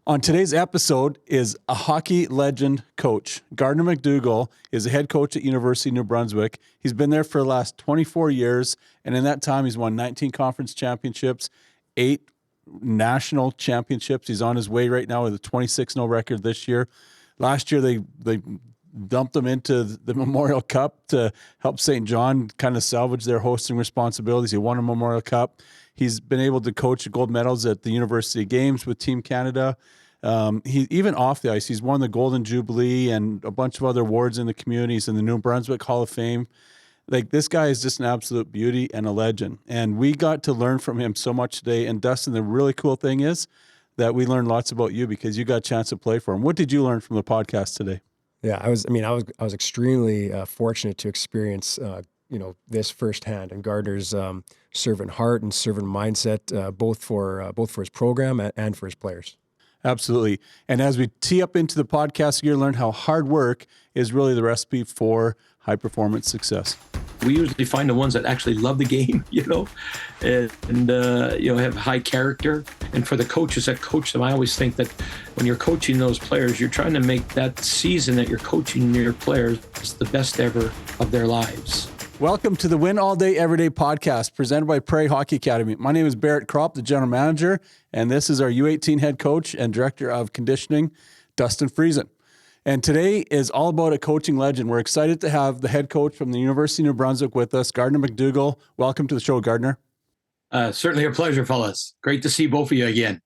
On today's episode is a hockey legend coach. Gardiner MacDougall is a head coach at University of New Brunswick. He's been there for the last 24 years, and in that time, he's won 19 conference championships, 8 national championships. He's on his way right now with a 26-0 record this year. Last year, they dumped him into the Memorial Cup to help St. John kind of salvage their hosting responsibilities. He won a Memorial Cup. He's been able to coach gold medals at the University Games with Team Canada. He even off the ice, he's won the Golden Jubilee and a bunch of other awards in the communities in the New Brunswick Hall of Fame. Like, this guy is just an absolute beauty and a legend. And we got to learn from him so much today. And Dustin, the really cool thing is that we learned lots about you because you got a chance to play for him. What did you learn from the podcast today? Yeah, I was extremely fortunate to experience, this firsthand, and Gardner's servant heart and servant mindset, both for his program and for his players. Absolutely. And as we tee up into the podcast, you're going to learn how hard work is really the recipe for high performance success. We usually find the ones that actually love the game, and have high character. And for the coaches that coach them, I always think that when you're coaching those players, you're trying to make that season that you're coaching your players the best ever of their lives. Welcome to the Win All Day Everyday podcast presented by Prairie Hockey Academy. My name is Barrett Kropp, the general manager, and this is our U18 head coach and director of conditioning, Dustin Friesen. And today is all about a coaching legend. We're excited to have the head coach from the University of New Brunswick with us, Gardiner MacDougall. Welcome to the show, Gardiner. Certainly a pleasure, fellas. Great to see both of you again.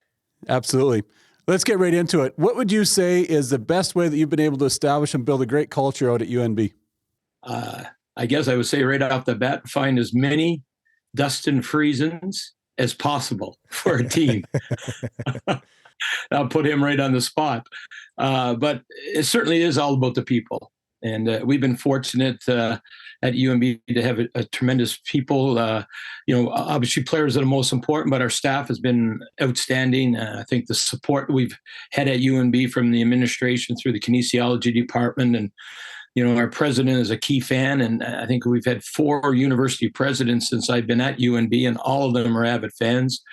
Absolutely. Let's get right into it. What would you say is the best way that you've been able to establish and build a great culture out at UNB? I guess I would say right off the bat, find as many Dustin Friesens as possible for a team. I'll put him right on the spot. But it certainly is all about the people. And we've been fortunate at UNB to have a tremendous people. Obviously players are the most important, but our staff has been outstanding. I think the support we've had at UNB from the administration through the kinesiology department, and our president is a key fan, and I think we've had 4 university presidents since I've been at UNB, and all of them are avid fans.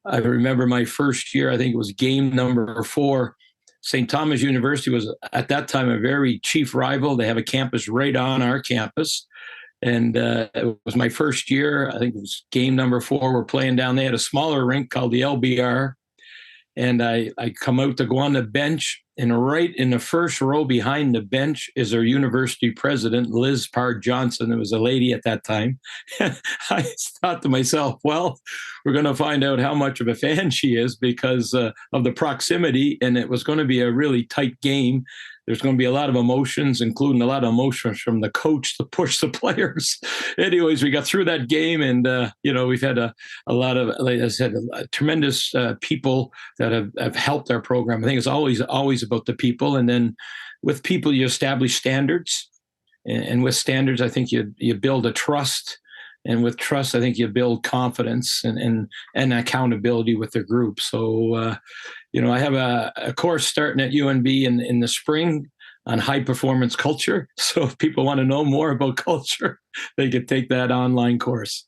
I remember my first year, I think it was game number 4. St. Thomas University was at that time a very chief rival. They have a campus right on our campus. And it was my first year. I think it was game number 4. We're playing down. They had a smaller rink called the LBR. And I come out to go on the bench, and right in the first row behind the bench is our university president, Liz Pard Johnson. It was a lady at that time. I thought to myself, well, we're going to find out how much of a fan she is because of the proximity, and it was going to be a really tight game. There's going to be a lot of emotions, including a lot of emotions from the coach to push the players. Anyways, we got through that game, and we've had a lot of, like I said, tremendous people that have helped our program. I think it's always about the people, and then with people you establish standards, and with standards, I think you build a trust. And with trust, I think you build confidence and accountability with the group. So, I have a course starting at UNB in the spring on high performance culture. So if people want to know more about culture, they could take that online course.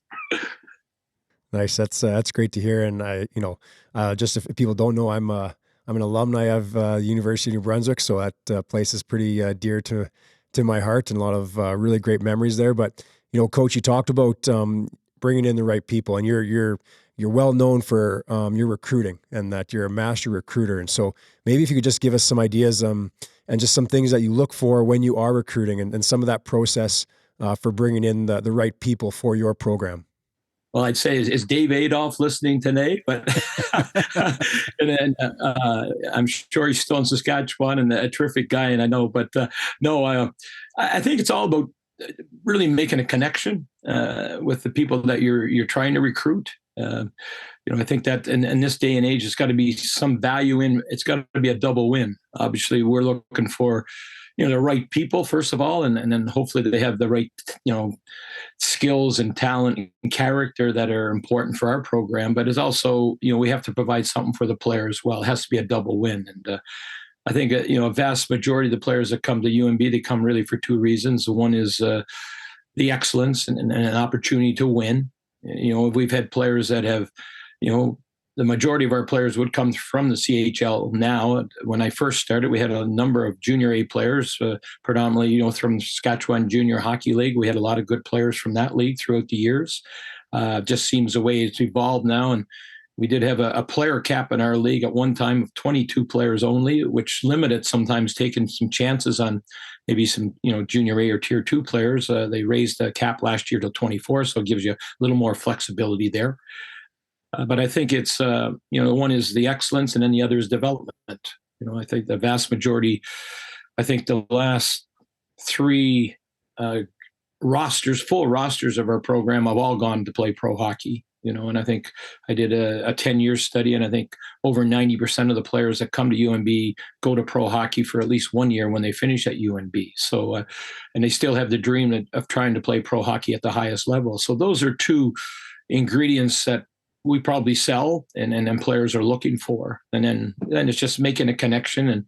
Nice. That's great to hear. And just if people don't know, I'm an alumni of the University of New Brunswick, so that place is pretty dear to my heart, and a lot of really great memories there. But Coach, you talked about bringing in the right people, and you're well known for your recruiting, and that you're a master recruiter. And so maybe if you could just give us some ideas and just some things that you look for when you are recruiting, and some of that process for bringing in the right people for your program. Well, I'd say is Dave Adolph listening today, but and then I'm sure he's still in Saskatchewan and a terrific guy, and I know. But I think it's all about really making a connection with the people that you're trying to recruit. I think that in this day and age, it's got to be some value in. It's got to be a double win. Obviously, we're looking for the right people first of all, and then hopefully they have the right skills and talent and character that are important for our program. But it's also we have to provide something for the player as well. It has to be a double win. And I think a vast majority of the players that come to UNB, they come really for 2 reasons. One is the excellence and an opportunity to win. We've had players that have the majority of our players would come from the CHL now. When I first started, we had a number of junior A players, predominantly, from Saskatchewan Junior Hockey League. We had a lot of good players from that league throughout the years. Just seems the way it's evolved now. And we did have a player cap in our league at one time of 22 players only, which limited sometimes taking some chances on maybe some, junior A or tier 2 players. They raised the cap last year to 24, so it gives you a little more flexibility there. But I think it's, one is the excellence and then the other is development. I think the vast majority, the last 3 full rosters of our program have all gone to play pro hockey. And I think I did a 10-year study, and I think over 90% of the players that come to UNB go to pro hockey for at least 1 year when they finish at UNB. So, and they still have the dream of trying to play pro hockey at the highest level. So those are 2 ingredients that we probably sell and players are looking for. And then it's just making a connection and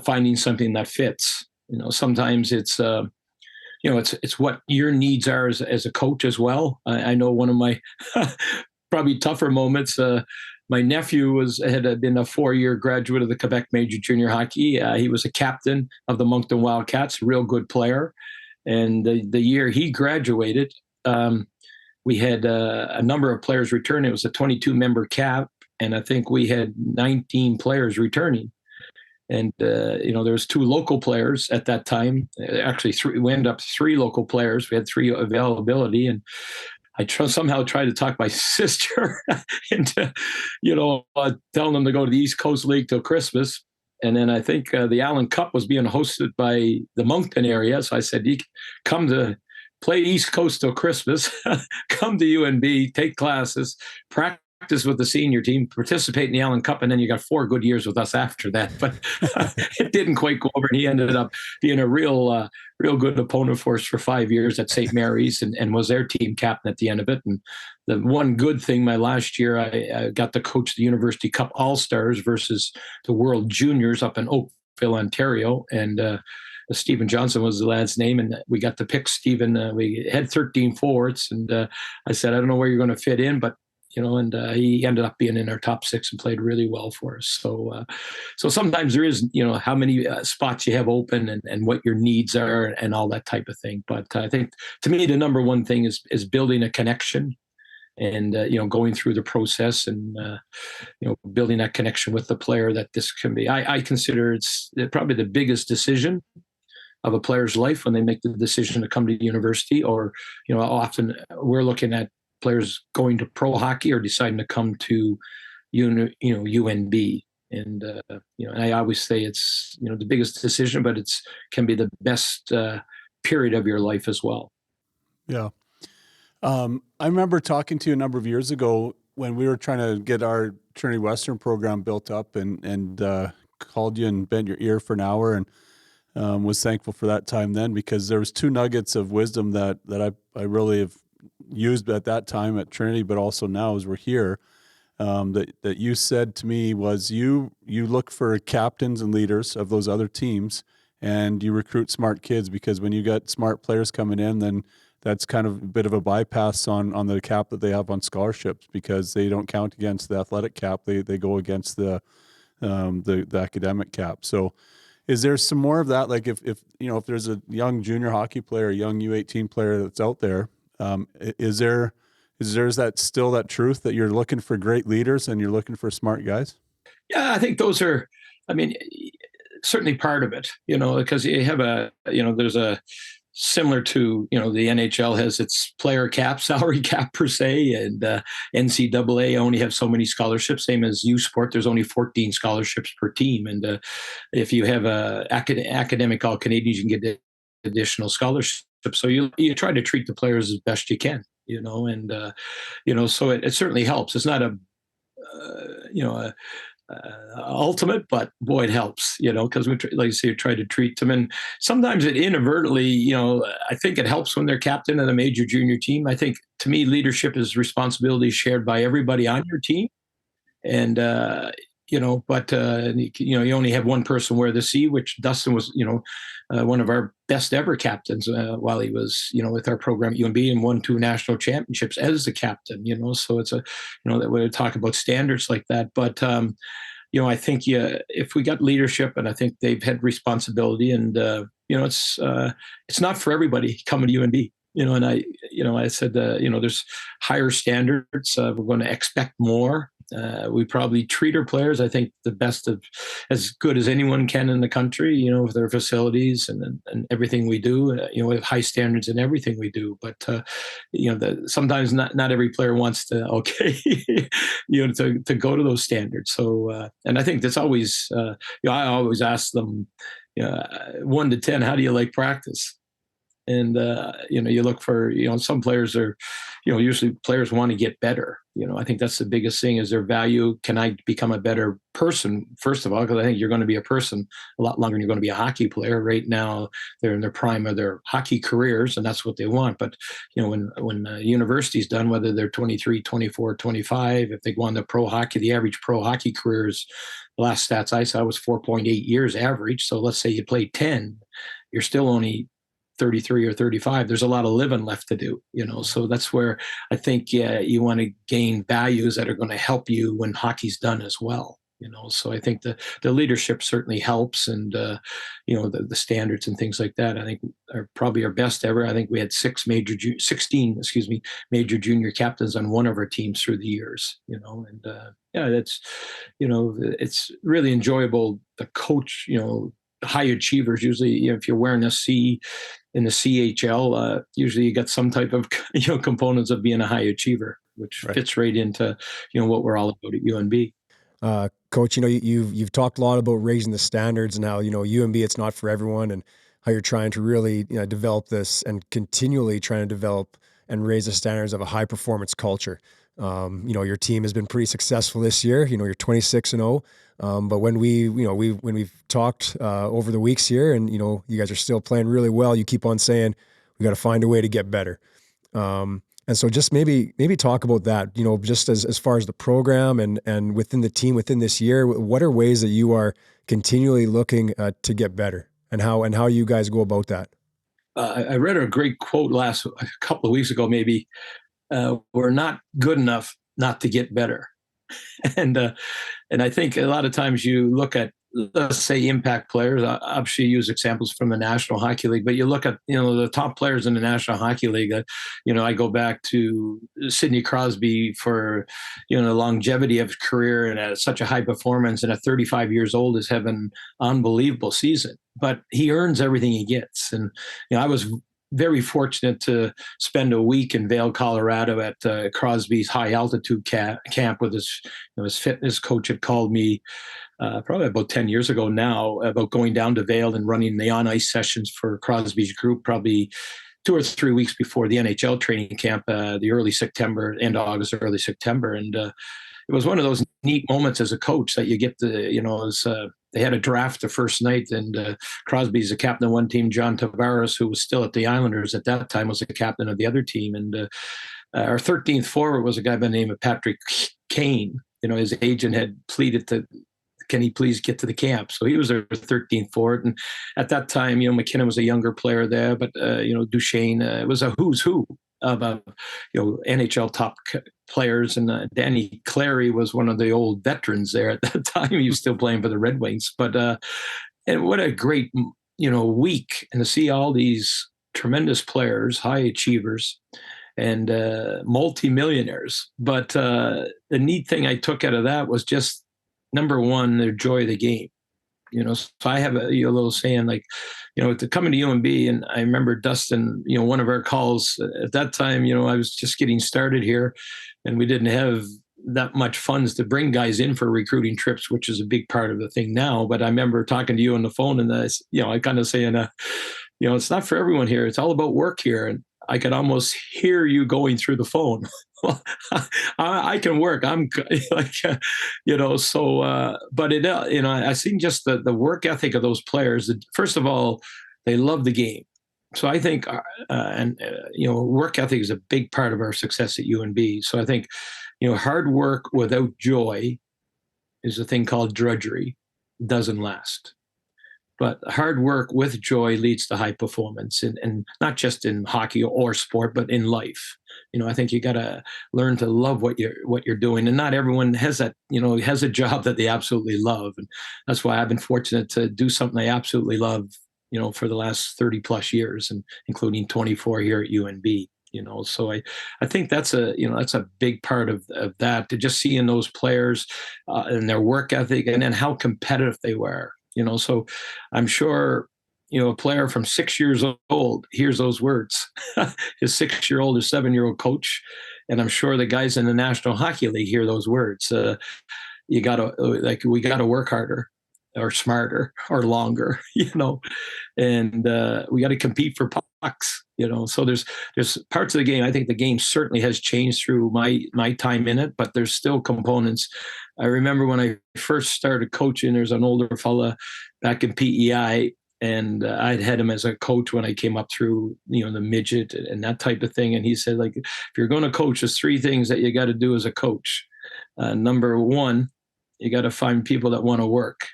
finding something that fits. Sometimes it's, it's what your needs are as a coach as well. I know one of my probably tougher moments, my nephew had been a 4-year graduate of the Quebec Major Junior Hockey. He was a captain of the Moncton Wildcats, a real good player. And the year he graduated, we had a number of players return. It was a 22-member cap, and I think we had 19 players returning. And, there was 2 local players at that time. Actually, 3. We ended up 3 local players. We had 3 availability. And I somehow tried to talk my sister into, telling them to go to the East Coast League till Christmas. And then I think the Allen Cup was being hosted by the Moncton area. So I said, you come to play East Coast till Christmas, come to UNB, take classes, practice with the senior team, participate in the Allen Cup, and then you got 4 good years with us after that. But it didn't quite go over, and he ended up being a real good opponent for us for 5 years at St. Mary's and was their team captain at the end of it. And the one good thing, my last year, I got to coach the University Cup All-Stars versus the World Juniors up in Oakville, Ontario. And Stephen Johnson was the lad's name, and we got to pick Stephen. We had 13 forwards, and I said, I don't know where you're going to fit in, but he ended up being in our top 6 and played really well for us. So sometimes there is, how many spots you have open and what your needs are and all that type of thing. But I think, to me, the number one thing is building a connection and, going through the process and, building that connection with the player that this can be. I consider it's probably the biggest decision of a player's life when they make the decision to come to university, or, often we're looking at players going to pro hockey or deciding to come to, UNB. And, and I always say it's, the biggest decision, but can be the best period of your life as well. Yeah. I remember talking to you a number of years ago when we were trying to get our Trinity Western program built up and called you and bent your ear for an hour and was thankful for that time then, because there was 2 nuggets of wisdom that I really have used at that time at Trinity, but also now as we're here, that you said to me was you look for captains and leaders of those other teams, and you recruit smart kids, because when you got smart players coming in, then that's kind of a bit of a bypass on the cap that they have on scholarships, because they don't count against the athletic cap. They go against the academic cap. So is there some more of that? Like if there's a young junior hockey player, a young U18 player that's out there, is that still that truth that you're looking for great leaders and you're looking for smart guys? Yeah, I think those are, certainly part of it, because you have there's a similar to, the NHL has its player cap, salary cap per se, and NCAA only have so many scholarships, same as U Sport. There's only 14 scholarships per team. And if you have academic All-Canadians, you can get additional scholarships. So you try to treat the players as best you can, and, so it certainly helps. It's not a ultimate, but boy, it helps, because we, like you say, try to treat them. And sometimes it inadvertently, I think it helps when they're captain of a major junior team. I think, to me, leadership is responsibility shared by everybody on your team. And, but you only have one person wear the C, which Dustin was, one of our best ever captains while he was, with our program at UNB, and won 2 national championships as the captain. So it's that we talk about standards like that. But I think if we got leadership, and I think they've had responsibility, and it's not for everybody coming to UNB. And I said, there's higher standards. We're going to expect more. We probably treat our players, I think, the best of as good as anyone can in the country, with their facilities and everything we do, we have high standards in everything we do. But, sometimes not every player wants to, to go to those standards. So, and I think that's always, I always ask them, 1 to 10, how do you like practice? And, you look for, some players are, usually players want to get better. I think that's the biggest thing, is their value. Can I become a better person, first of all? Because I think you're going to be a person a lot longer than you're going to be a hockey player. Right now, they're in their prime of their hockey careers, and that's what they want. But, when university's done, whether they're 23, 24, 25, if they go on to pro hockey, the average pro hockey career is, the last stats I saw was 4.8 years average. So let's say you play 10, you're still only 33 or 35. There's a lot of living left to do, so that's where I think you want to gain values that are going to help you when hockey's done as well. So I think the leadership certainly helps, and the standards and things like that, I think, are probably our best ever. I think we had 16 major junior captains on one of our teams through the years, and that's, it's really enjoyable to coach, high achievers. Usually, if you're wearing a C in the CHL, usually you got some type of components of being a high achiever, which fits right into what we're all about at UNB. Coach, you've talked a lot about raising the standards and how UNB, it's not for everyone, and how you're trying to really develop this and continually trying to develop and raise the standards of a high performance culture. Your team has been pretty successful this year. You're 26-0. But when we've talked over the weeks here, and you guys are still playing really well, you keep on saying we got to find a way to get better. And so just maybe talk about that. Just as far as the program and within the team within this year, what are ways that you are continually looking to get better, and how you guys go about that? I read a great quote a couple of weeks ago, maybe. We're not good enough not to get better. And I think a lot of times you look at, let's say, impact players. Obviously, you use examples from the National Hockey League, but you look at the top players in the National Hockey League. I go back to Sidney Crosby for the longevity of his career, and at such a high performance, and at 35 years old is having an unbelievable season. But he earns everything he gets, and I was very fortunate to spend a week in Vail, Colorado at Crosby's high altitude camp with his fitness coach. Had called me probably about 10 years ago now about going down to Vail and running the on ice sessions for Crosby's group, probably 2 or 3 weeks before the NHL training camp, the early September, end of August, early September. And it was one of those neat moments as a coach that you get to, they had a draft the first night, and Crosby's the captain of one team. John Tavares, who was still at the Islanders at that time, was the captain of the other team. And our 13th forward was a guy by the name of Patrick Kane. His agent had pleaded to, can he please get to the camp? So he was our 13th forward. And at that time, McKinnon was a younger player there, but, Duchesne, it was a who's who of NHL top players, and Danny Clary was one of the old veterans there at that time. He was still playing for the Red Wings, but and what a great week, and to see all these tremendous players, high achievers, and multimillionaires. But the neat thing I took out of that was just, number one, their joy of the game. So I have a little saying, like, to coming to UNB, and I remember Dustin, one of our calls at that time, I was just getting started here, and we didn't have that much funds to bring guys in for recruiting trips, which is a big part of the thing now. But I remember talking to you on the phone, and I kind of saying, it's not for everyone here. It's all about work here. And I could almost hear you going through the phone. Well, I can work. I'm like, but it, I think just the work ethic of those players. First of all, they love the game. So I think, work ethic is a big part of our success at UNB. So I think, hard work without joy is a thing called drudgery. It doesn't last. But hard work with joy leads to high performance, and not just in hockey or sport, but in life. I think you got to learn to love what you're doing, and not everyone has that. Has a job that they absolutely love, and that's why I've been fortunate to do something I absolutely love. For the last 30 plus years, and including 24 here at UNB. So I think that's a big part of that, to just seeing those players and their work ethic, and then how competitive they were. So I'm sure, a player from 6 years old hears those words, his 6-year-old or 7-year-old coach. And I'm sure the guys in the National Hockey League hear those words. We got to work harder or smarter or longer, and we got to compete for pucks, So there's parts of the game. I think the game certainly has changed through my time in it, but there's still components. I remember when I first started coaching, there's an older fella back in PEI, and I'd had him as a coach when I came up through, the midget and that type of thing. And he said, like, if you're going to coach, there's 3 things that you got to do as a coach. Number 1, you got to find people that want to work.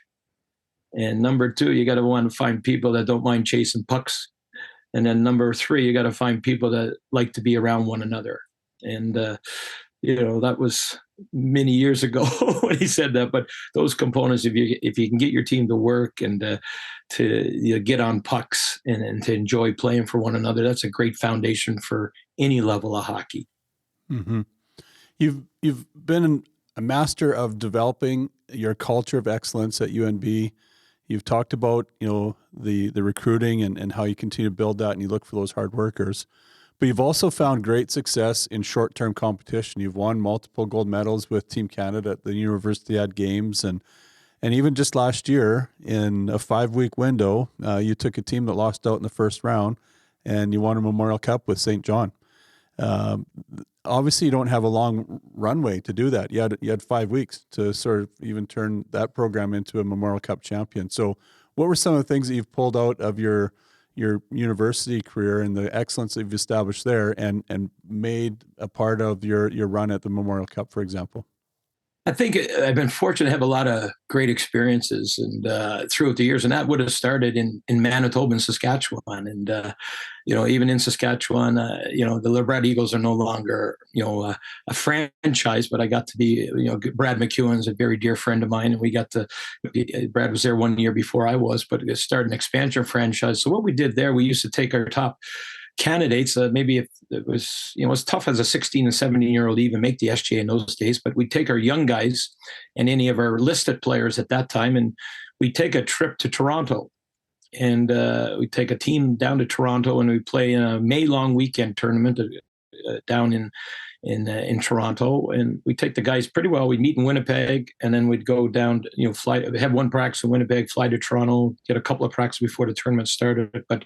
And number 2, you got to want to find people that don't mind chasing pucks. And then number 3, you got to find people that like to be around one another. And, that was many years ago when he said that. But those components, if you can get your team to work and to get on pucks and to enjoy playing for one another, that's a great foundation for any level of hockey. Mm-hmm. You've been a master of developing your culture of excellence at UNB. You've talked about, the recruiting and how you continue to build that, and you look for those hard workers. But you've also found great success in short-term competition. You've won multiple gold medals with Team Canada at the Universiade Games, and even just last year in a 5-week window, you took a team that lost out in the first round, and you won a Memorial Cup with St. John. Obviously, you don't have a long runway to do that. You had 5 weeks to sort of even turn that program into a Memorial Cup champion. So what were some of the things that you've pulled out of your university career and the excellence that you've established there and made a part of your run at the Memorial Cup, for example? I think I've been fortunate to have a lot of great experiences and throughout the years, and that would have started in Manitoba and Saskatchewan. And, even in Saskatchewan, the LeBret Eagles are no longer, a franchise, but I got to be, Brad McEwen's a very dear friend of mine, and Brad was there 1 year before I was, but it started an expansion franchise. So what we did there, we used to take our top candidates, maybe if it was, it's tough as a 16 and 17-year-old to even make the SGA in those days, but we'd take our young guys and any of our listed players at that time, and we'd take a trip to Toronto. And we'd take a team down to Toronto, and we'd play in a May-long weekend tournament down in Toronto. And we'd take the guys pretty well. We'd meet in Winnipeg, and then we'd go down, have one practice in Winnipeg, fly to Toronto, get a couple of practices before the tournament started. But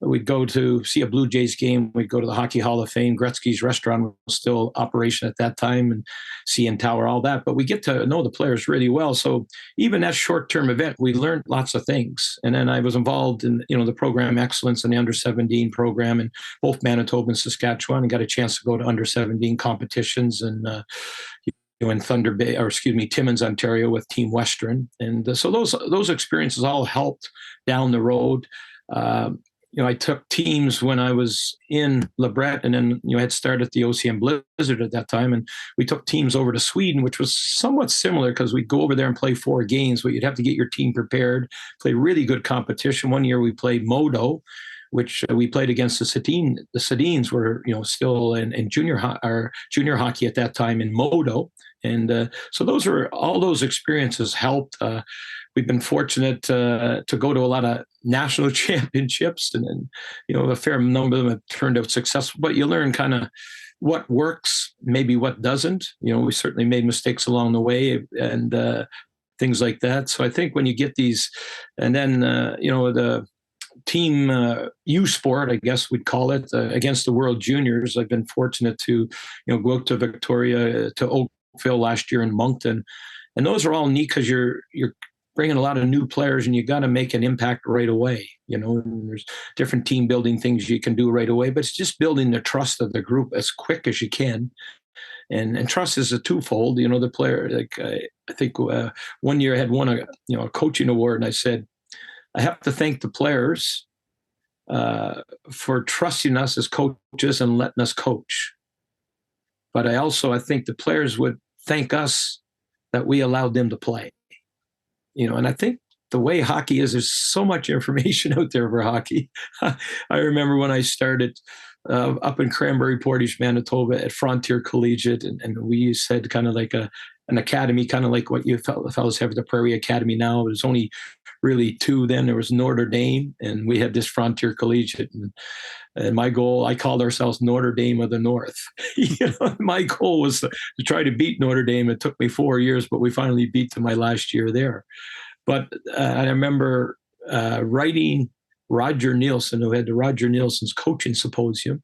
we'd go to see a Blue Jays game. We'd go to the Hockey Hall of Fame. Gretzky's restaurant was still operation at that time, and CN Tower, all that. But we get to know the players really well. So even that short-term event, we learned lots of things. And then I was involved in, the program excellence in the under-17 program in both Manitoba and Saskatchewan, and got a chance to go to under-17 competitions and in Thunder Bay, or Timmins, Ontario, with Team Western. And so those experiences all helped down the road. I took teams when I was in LeBret, and then I had started the OCM Blizzard at that time, and we took teams over to Sweden, which was somewhat similar because we'd go over there and play 4 games, but you'd have to get your team prepared, play really good competition. One year we played Modo, which we played against the Sedins. The Sedins were still in junior hockey at that time in Modo, and so all those experiences helped. We've been fortunate to go to a lot of national championships, and a fair number of them have turned out successful. But you learn kind of what works, maybe what doesn't. We certainly made mistakes along the way, and things like that. So I think when you get these, and then the team U sport, I guess we'd call it, against the World Juniors, I've been fortunate to go out to Victoria, to Oakville last year in Moncton, and those are all neat because you're bringing a lot of new players, and you got to make an impact right away. And there's different team building things you can do right away, but it's just building the trust of the group as quick as you can. And trust is a twofold. The player, like I think one year I had won a coaching award, and I said, I have to thank the players for trusting us as coaches and letting us coach. But I think the players would thank us that we allowed them to play. And I think the way hockey is, there's so much information out there for hockey. I remember when I started up in Cranberry Portage, Manitoba at Frontier Collegiate, and we said kind of like an academy, kind of like what you fellows have at the Prairie Academy now. There's only really two then. There was Notre Dame, and we had this Frontier Collegiate. And my goal, I called ourselves Notre Dame of the North. My goal was to try to beat Notre Dame. It took me 4 years, but we finally beat them my last year there. But I remember writing Roger Nielsen, who had the Roger Nielsen's coaching symposium,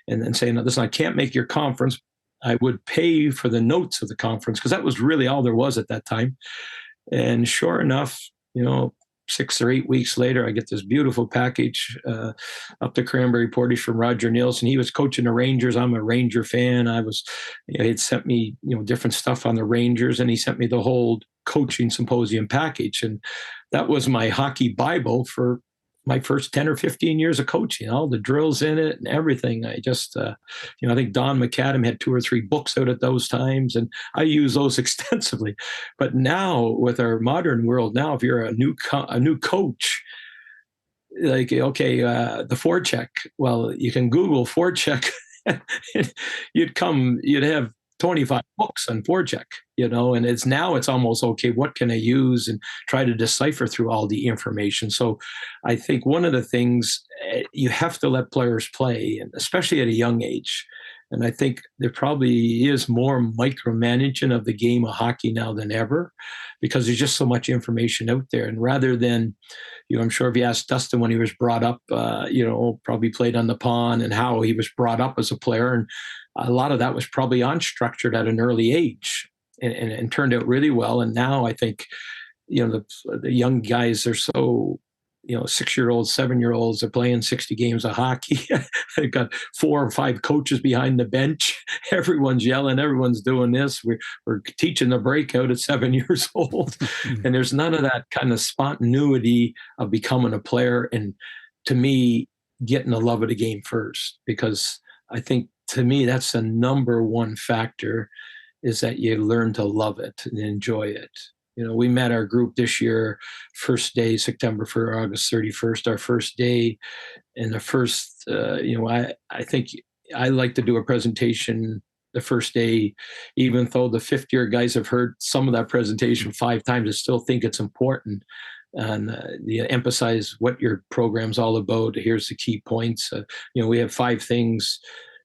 and then saying, listen, I can't make your conference. I would pay for the notes of the conference, because that was really all there was at that time. And sure enough, 6 or 8 weeks later, I get this beautiful package up to Cranberry Portage from Roger Nielsen. He was coaching the Rangers. I'm a Ranger fan. He'd sent me, different stuff on the Rangers, and he sent me the whole coaching symposium package. And that was my hockey Bible for my first 10 or 15 years of coaching, all the drills in it and everything. I just, I think Don McAdam had 2 or 3 books out at those times, and I use those extensively. But now with our modern world, now if you're a new coach, like, okay, the forecheck, well, you can Google forecheck. You'd have 25 books on forecheck, and it's almost, okay, what can I use, and try to decipher through all the information. So I think one of the things, you have to let players play, and especially at a young age. And I think there probably is more micromanaging of the game of hockey now than ever, because there's just so much information out there. And rather than, I'm sure if you asked Dustin when he was brought up, probably played on the pond and how he was brought up as a player. And a lot of that was probably unstructured at an early age, and turned out really well. And now I think, the young guys are so, 6-year-olds, 7-year-olds are playing 60 games of hockey. They've got 4 or 5 coaches behind the bench. Everyone's yelling. Everyone's doing this. We're teaching the breakout at 7 years old. And there's none of that kind of spontaneity of becoming a player. And to me, getting the love of the game first, because I think, to me, that's the number one factor, is that you learn to love it and enjoy it. We met our group this year, first day, September for August 31st, our first day. And the first, I think I like to do a presentation the first day, even though the 5th-year guys have heard some of that presentation 5 times, I still think it's important. And you emphasize what your program's all about. Here's the key points. We have 5 things.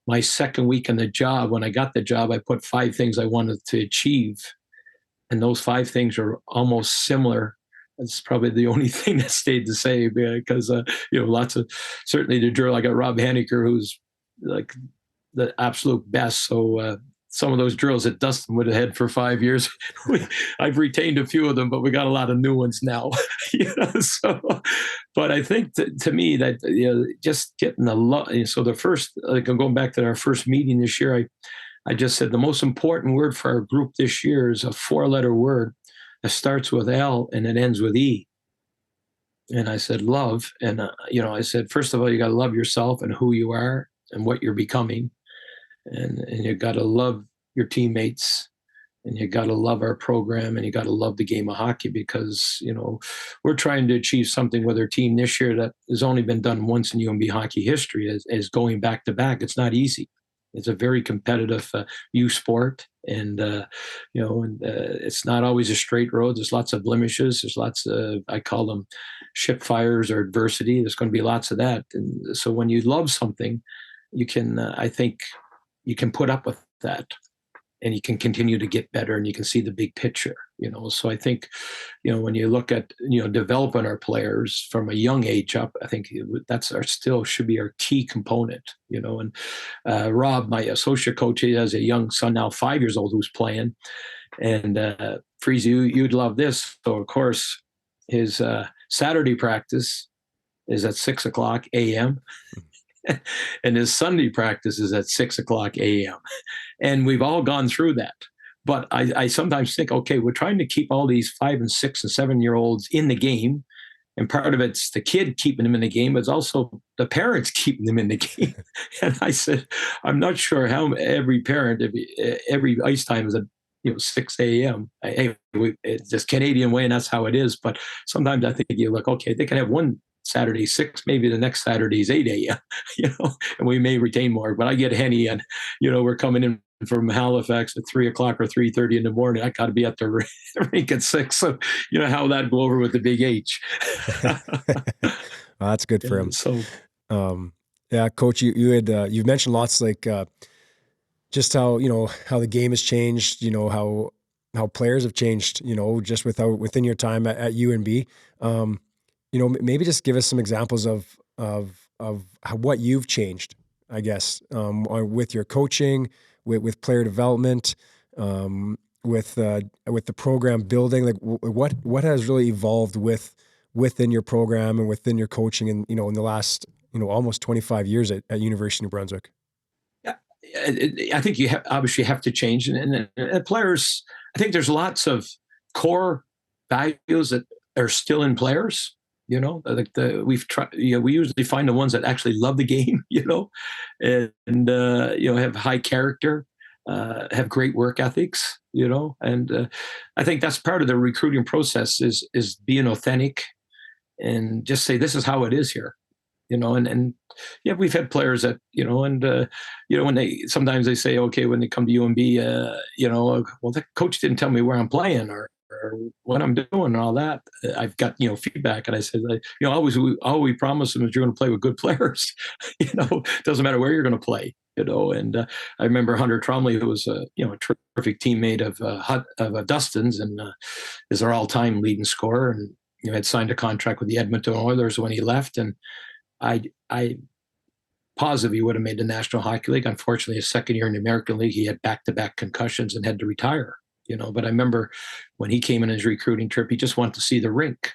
My second week on the job, when I got the job, I put 5 things I wanted to achieve. And those 5 things are almost similar. It's probably the only thing that stayed the same, because, lots of, certainly the drill, I got Rob Haneker, who's like the absolute best. So some of those drills that Dustin would have had for 5 years, I've retained a few of them, but we got a lot of new ones now. But I think to me that, just getting a lot. So the first, like, I'm going back to our first meeting this year, I just said the most important word for our group this year is a 4-letter word that starts with L and it ends with E. And I said, love. And, I said, first of all, you got to love yourself and who you are and what you're becoming. And you got to love your teammates, and you got to love our program, and you got to love the game of hockey, because, we're trying to achieve something with our team this year that has only been done once in UMB hockey history, is going back to back. It's not easy. It's a very competitive U sport, and it's not always a straight road. There's lots of blemishes. There's lots of, I call them ship fires or adversity. There's going to be lots of that. And so when you love something, you can, I think, you can put up with that, and you can continue to get better, and you can see the big picture. So I think, when you look at, developing our players from a young age up, I think that's still should be our key component. And Rob, my associate coach, he has a young son now, 5 years old, who's playing. And Freeze, you'd love this. So of course, his Saturday practice is at 6:00 a.m. and his Sunday practice is at 6:00 a.m. And we've all gone through that. But I sometimes think, okay, we're trying to keep all these 5 and 6 and 7-year-olds in the game. And part of it's the kid keeping them in the game, but it's also the parents keeping them in the game. And I said, I'm not sure how every parent, every ice time is at 6 a.m. Hey, it's just Canadian way, and that's how it is. But sometimes I think you look, okay, they can have one Saturday 6, maybe the next Saturday is 8 a.m. And we may retain more. But I get Henny, and we're coming in from Halifax at 3:00 or 3:30 in the morning. I got to be at the rink at 6. So how that go over with the big H. Well, that's good for him. So, yeah, Coach, you've mentioned lots like just how how the game has changed. How players have changed. Just within your time at UNB. Maybe just give us some examples of what you've changed, I guess, with your coaching, with player development, with the program building. Like what has really evolved within your program and within your coaching, and in the last almost 25 years at University of New Brunswick. Yeah, I think you obviously have to change, and players. I think there's lots of core values that are still in players. Like we've tried. We usually find the ones that actually love the game. And have high character, have great work ethics. And I think that's part of the recruiting process is being authentic, and just say this is how it is here. And yeah, we've had players that when sometimes they say, okay, when they come to UNB, well, the coach didn't tell me where I'm playing or what I'm doing and all that. I've got feedback, and I said, all we promise them is you're going to play with good players. Doesn't matter where you're going to play. And I remember Hunter Tromley, who was a terrific teammate of Dustin's, and is our all-time leading scorer, and had signed a contract with the Edmonton Oilers when he left, and I positive he would have made the National Hockey League. Unfortunately, his second year in the American League, he had back-to-back concussions and had to retire. But I remember when he came in his recruiting trip, he just wanted to see the rink,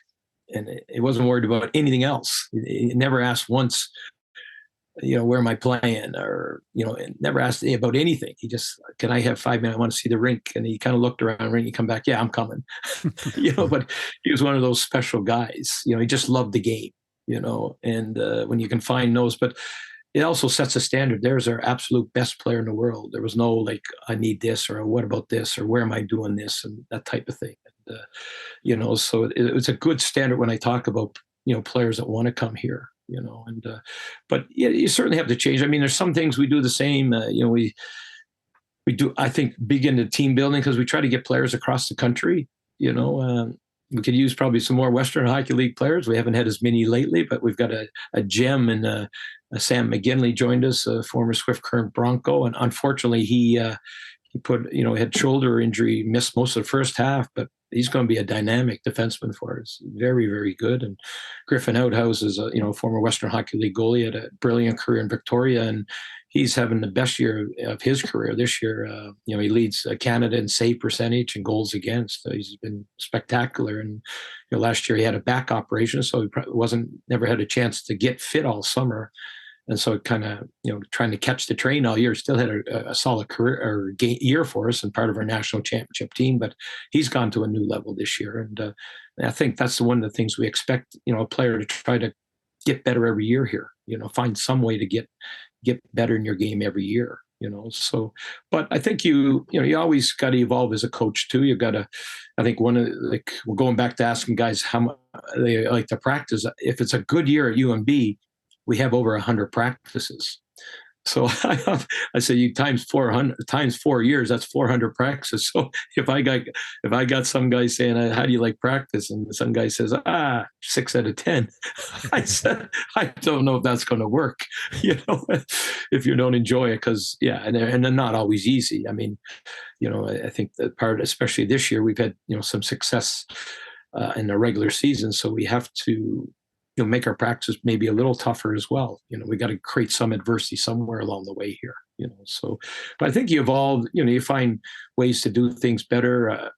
and he wasn't worried about anything else. He never asked once, where am I playing, or never asked about anything. He just, can I have 5 minutes? I want to see the rink. And he kind of looked around the rink. He come back, yeah, I'm coming. But he was one of those special guys. He just loved the game. And when you can find those, but it also sets a standard. There's our absolute best player in the world. There was no like, I need this, or what about this, or where am I doing this, and that type of thing. And, so it's a good standard when I talk about, players that want to come here, but yeah, you certainly have to change. I mean, there's some things we do the same. We do, I think, big into team building because we try to get players across the country, we could use probably some more Western Hockey League players. We haven't had as many lately, but we've got a gem, and Sam McGinley joined us, a former Swift Current Bronco. And unfortunately, he had shoulder injury, missed most of the first half, but he's going to be a dynamic defenseman for us. Very, very good. And Griffin Outhouse is a former Western Hockey League goalie, had a brilliant career in Victoria, and he's having the best year of his career this year. He leads Canada in save percentage and goals against. He's been spectacular. And last year he had a back operation, so he never had a chance to get fit all summer. And so kind of, trying to catch the train all year, still had a solid career or year for us and part of our national championship team. But he's gone to a new level this year. And I think that's one of the things we expect, a player to try to get better every year here, find some way to get better in your game every year, so, but I think you always got to evolve as a coach too. You got to, I think we're going back to asking guys how much they like to practice. If it's a good year at UNB, we have over 100 practices. So I say you times 4 years, that's 400 practices. So if I got some guy saying, how do you like practice? And some guy says, 6 out of 10. I said, I don't know if that's going to work, if you don't enjoy it. Cause and they're not always easy. I mean, I think that part, especially this year, we've had, some success in the regular season. So we have to, make our practice maybe a little tougher as well. We got to create some adversity somewhere along the way here, so, but I think you evolve, you find ways to do things better.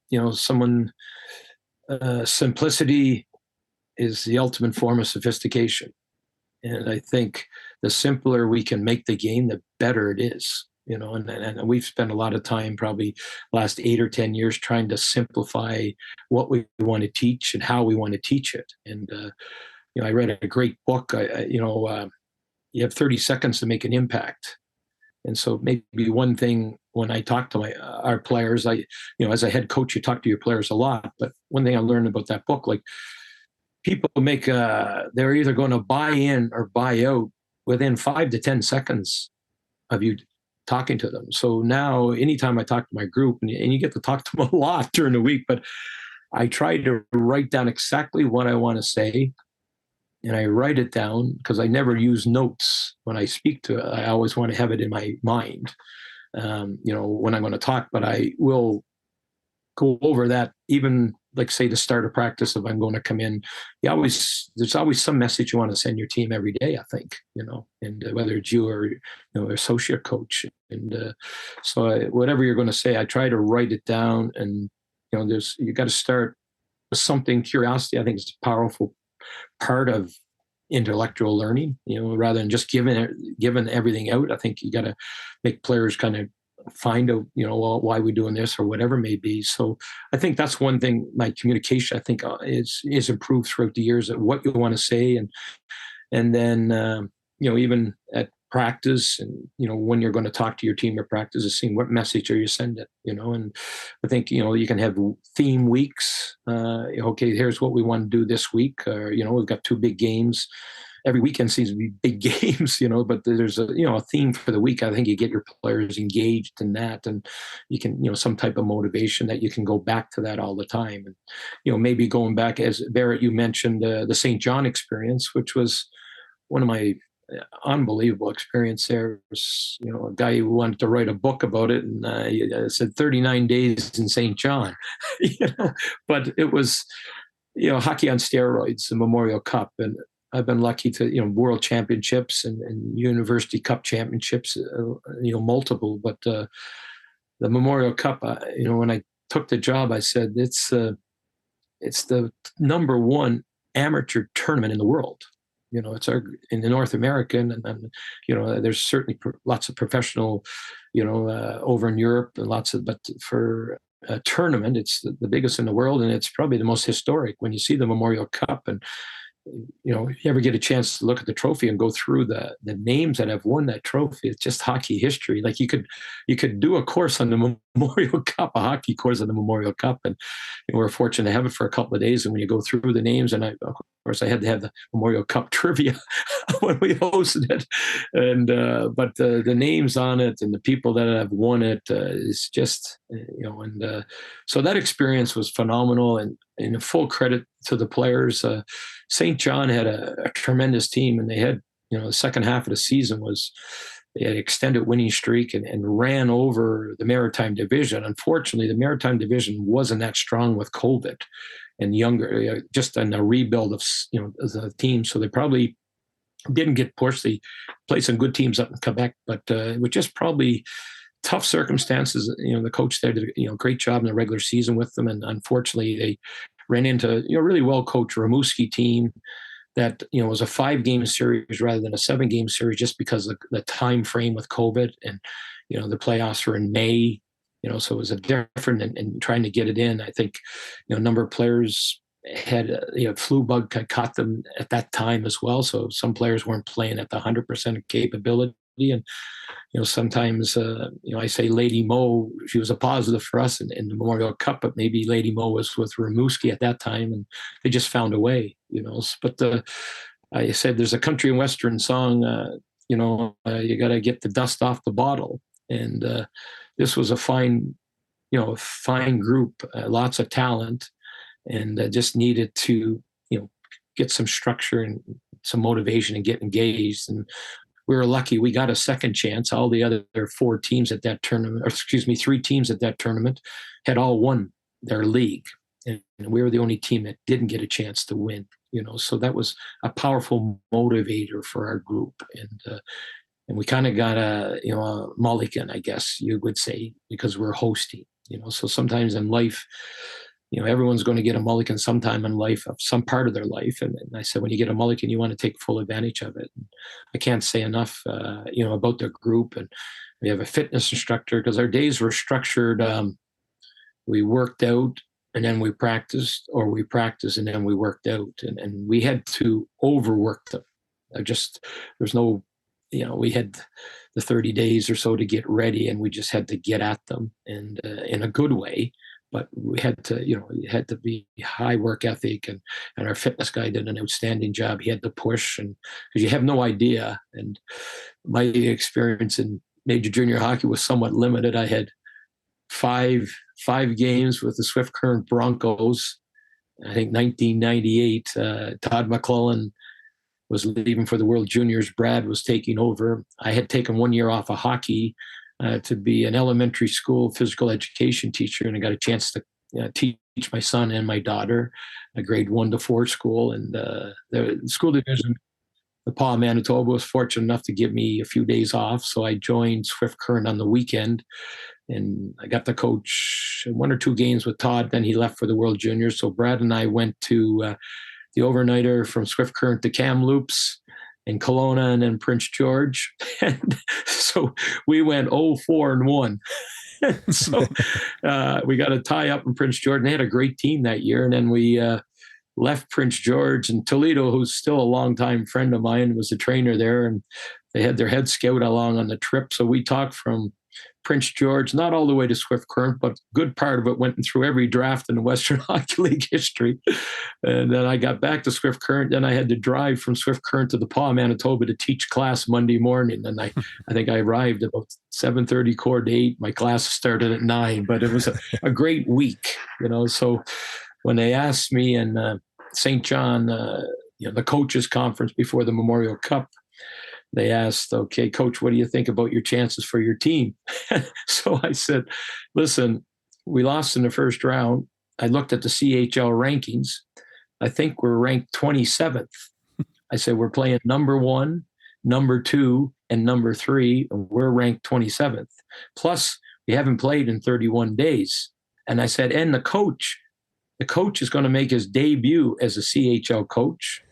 Simplicity is the ultimate form of sophistication. And I think the simpler we can make the game, the better it is. And we've spent a lot of time, probably last 8 or 10 years, trying to simplify what we want to teach and how we want to teach it. And I read a great book. You have 30 seconds to make an impact. And so maybe one thing when I talk to our players, as a head coach, you talk to your players a lot. But one thing I learned about that book, like, people they're either going to buy in or buy out within 5 to 10 seconds of you talking to them. So now, anytime I talk to my group, and you get to talk to them a lot during the week, but I try to write down exactly what I want to say. And I write it down because I never use notes when I speak to it. I always want to have it in my mind, when I'm going to talk, but I will go over that, even like, say, to start a practice. If I'm going to come in, there's always some message you want to send your team every day, I think, and whether it's you or, associate coach. And so whatever you're going to say, I try to write it down. And, you got to start with something. Curiosity, I think, is a powerful part of intellectual learning, rather than just giving everything out. I think you got to make players kind of find out, why we're doing this or whatever it may be. So I think that's one thing. My communication, I think, is improved throughout the years at what you want to say, and then even at practice, and when you're going to talk to your team at practice, is seeing what message are you sending. And I think you can have theme weeks. Okay, here's what we want to do this week. Or we've got 2 big games. Every weekend seems to be big games, but there's a theme for the week. I think you get your players engaged in that, and you can, some type of motivation that you can go back to that all the time. And, maybe going back, as Barrett, you mentioned the St. John experience, which was one of my unbelievable experience there. Was, a guy who wanted to write a book about it, and he said 39 days in St. John, but it was, hockey on steroids, the Memorial Cup. And I've been lucky to, world championships and university cup championships, multiple. But the Memorial Cup, when I took the job, I said it's the number 1 amateur tournament in the world. It's in the North American, and there's certainly lots of professional, over in Europe, and but for a tournament, it's the biggest in the world, and it's probably the most historic. When you see the Memorial Cup, and if you ever get a chance to look at the trophy and go through the names that have won that trophy, it's just hockey history. Like, you could do a course on the Memorial Cup, a hockey course on the Memorial Cup. And we're fortunate to have it for a couple of days. And when you go through the names, and of course I had to have the Memorial Cup trivia when we hosted it. And but the names on it and the people that have won it is just, so that experience was phenomenal, and full credit to the players. St. John had a tremendous team, and they had, the second half of the season they had extended winning streak and ran over the Maritime Division. Unfortunately, the Maritime Division wasn't that strong with COVID and younger, just in a rebuild of, the team. So they probably didn't get pushed. They played some good teams up in Quebec, but it was just probably tough circumstances. The coach there did a great job in the regular season with them, and unfortunately they ran into really well coached Rimouski team that was a 5-game series rather than a 7-game series, just because of the time frame with COVID, and the playoffs were in May. So it was a different, and trying to get it in. I think a number of players had flu bug caught them at that time as well. So some players weren't playing at the 100% capability, and sometimes, I say Lady Mo, she was a positive for us in the Memorial Cup, but maybe Lady Mo was with Rimouski at that time, and they just found a way, But I said there's a country and western song, you got to get the dust off the bottle. And this was a fine group, lots of talent, and just needed to, get some structure and some motivation and get engaged. And we were lucky. We got a second chance. All the other 4 teams at that tournament, or excuse me, 3 teams at that tournament had all won their league. And we were the only team that didn't get a chance to win, so that was a powerful motivator for our group. And we kind of got a mulligan, I guess you would say, because we're hosting, so sometimes in life, everyone's going to get a mulligan sometime in life, of some part of their life. And I said, when you get a mulligan, you want to take full advantage of it. And I can't say enough, about the group. And we have a fitness instructor, because our days were structured. We worked out and then we practiced, or we practiced and then we worked out. And we had to overwork them. There's no, we had the 30 days or so to get ready, and we just had to get at them, and in a good way. But we had to, it had to be high work ethic, and our fitness guy did an outstanding job. He had to push, and because you have no idea. And my experience in major junior hockey was somewhat limited. I had five games with the Swift Current Broncos. I think 1998, Todd McClellan was leaving for the World Juniors. Brad was taking over. I had taken 1 year off of hockey to be an elementary school physical education teacher, and I got a chance to teach my son and my daughter a grade 1 to 4 school. And the school division, the Paw, Manitoba, was fortunate enough to give me a few days off. So I joined Swift Current on the weekend, and I got to coach 1 or 2 games with Todd. Then he left for the World Juniors. So Brad and I went to the overnighter from Swift Current to Kamloops and Kelowna and then Prince George. And so we went 0-4-1. So we got a tie up in Prince George, and they had a great team that year. And then we left Prince George, and Toledo, who's still a longtime friend of mine, was a trainer there, and they had their head scout along on the trip. So we talked from Prince George, not all the way to Swift Current, but a good part of it went through every draft in the Western Hockey League history. And then I got back to Swift Current. Then I had to drive from Swift Current to the Paw, Manitoba to teach class Monday morning. And I think I arrived about 7:30 core to 8. My class started at 9, but it was a great week, So when they asked me in St. John, the coaches conference before the Memorial Cup, they asked, okay, coach, what do you think about your chances for your team? So I said, listen, we lost in the first round. I looked at the CHL rankings. I think we're ranked 27th. I said, we're playing number 1, number 2, and number 3, and we're ranked 27th. Plus, we haven't played in 31 days. And I said, and the coach is going to make his debut as a CHL coach.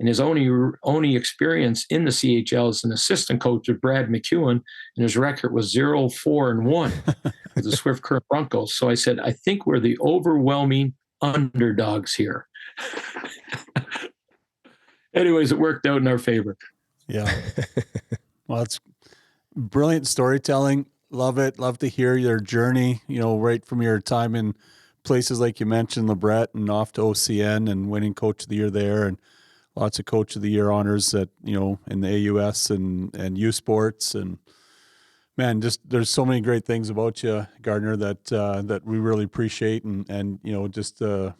And his only experience in the CHL as an assistant coach with Brad McEwen, and his record was 0-4-1 with the Swift Current Broncos. So I said, I think we're the overwhelming underdogs here. Anyways, it worked out in our favor. Yeah. Well, it's brilliant storytelling. Love it. Love to hear your journey, right from your time in places like you mentioned, LeBret, and off to OCN and winning Coach of the Year there, and lots of Coach of the Year honors at, in the AUS and U Sports. And man, just there's so many great things about you, Gardiner, that we really appreciate. And just a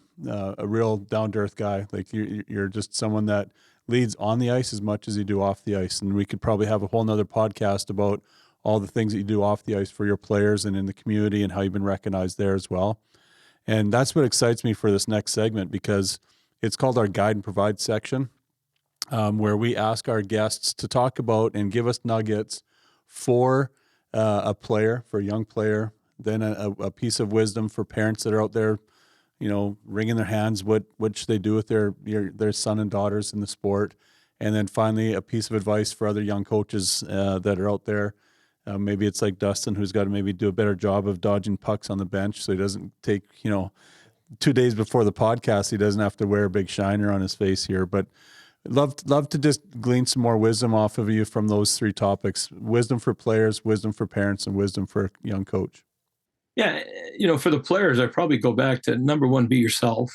real down to earth guy. Like you're just someone that leads on the ice as much as you do off the ice. And we could probably have a whole nother podcast about all the things that you do off the ice for your players and in the community and how you've been recognized there as well. And that's what excites me for this next segment, because it's called our Guide and Provide section, where we ask our guests to talk about and give us nuggets for a player, for a young player, then a piece of wisdom for parents that are out there, wringing their hands, what should they do with their son and daughters in the sport, and then finally a piece of advice for other young coaches that are out there. Maybe it's like Dustin, who's got to maybe do a better job of dodging pucks on the bench so he doesn't take, 2 days before the podcast, he doesn't have to wear a big shiner on his face here. But love to just glean some more wisdom off of you from those 3 topics: wisdom for players, wisdom for parents, and wisdom for a young coach. Yeah, for the players, I probably go back to number 1, be yourself,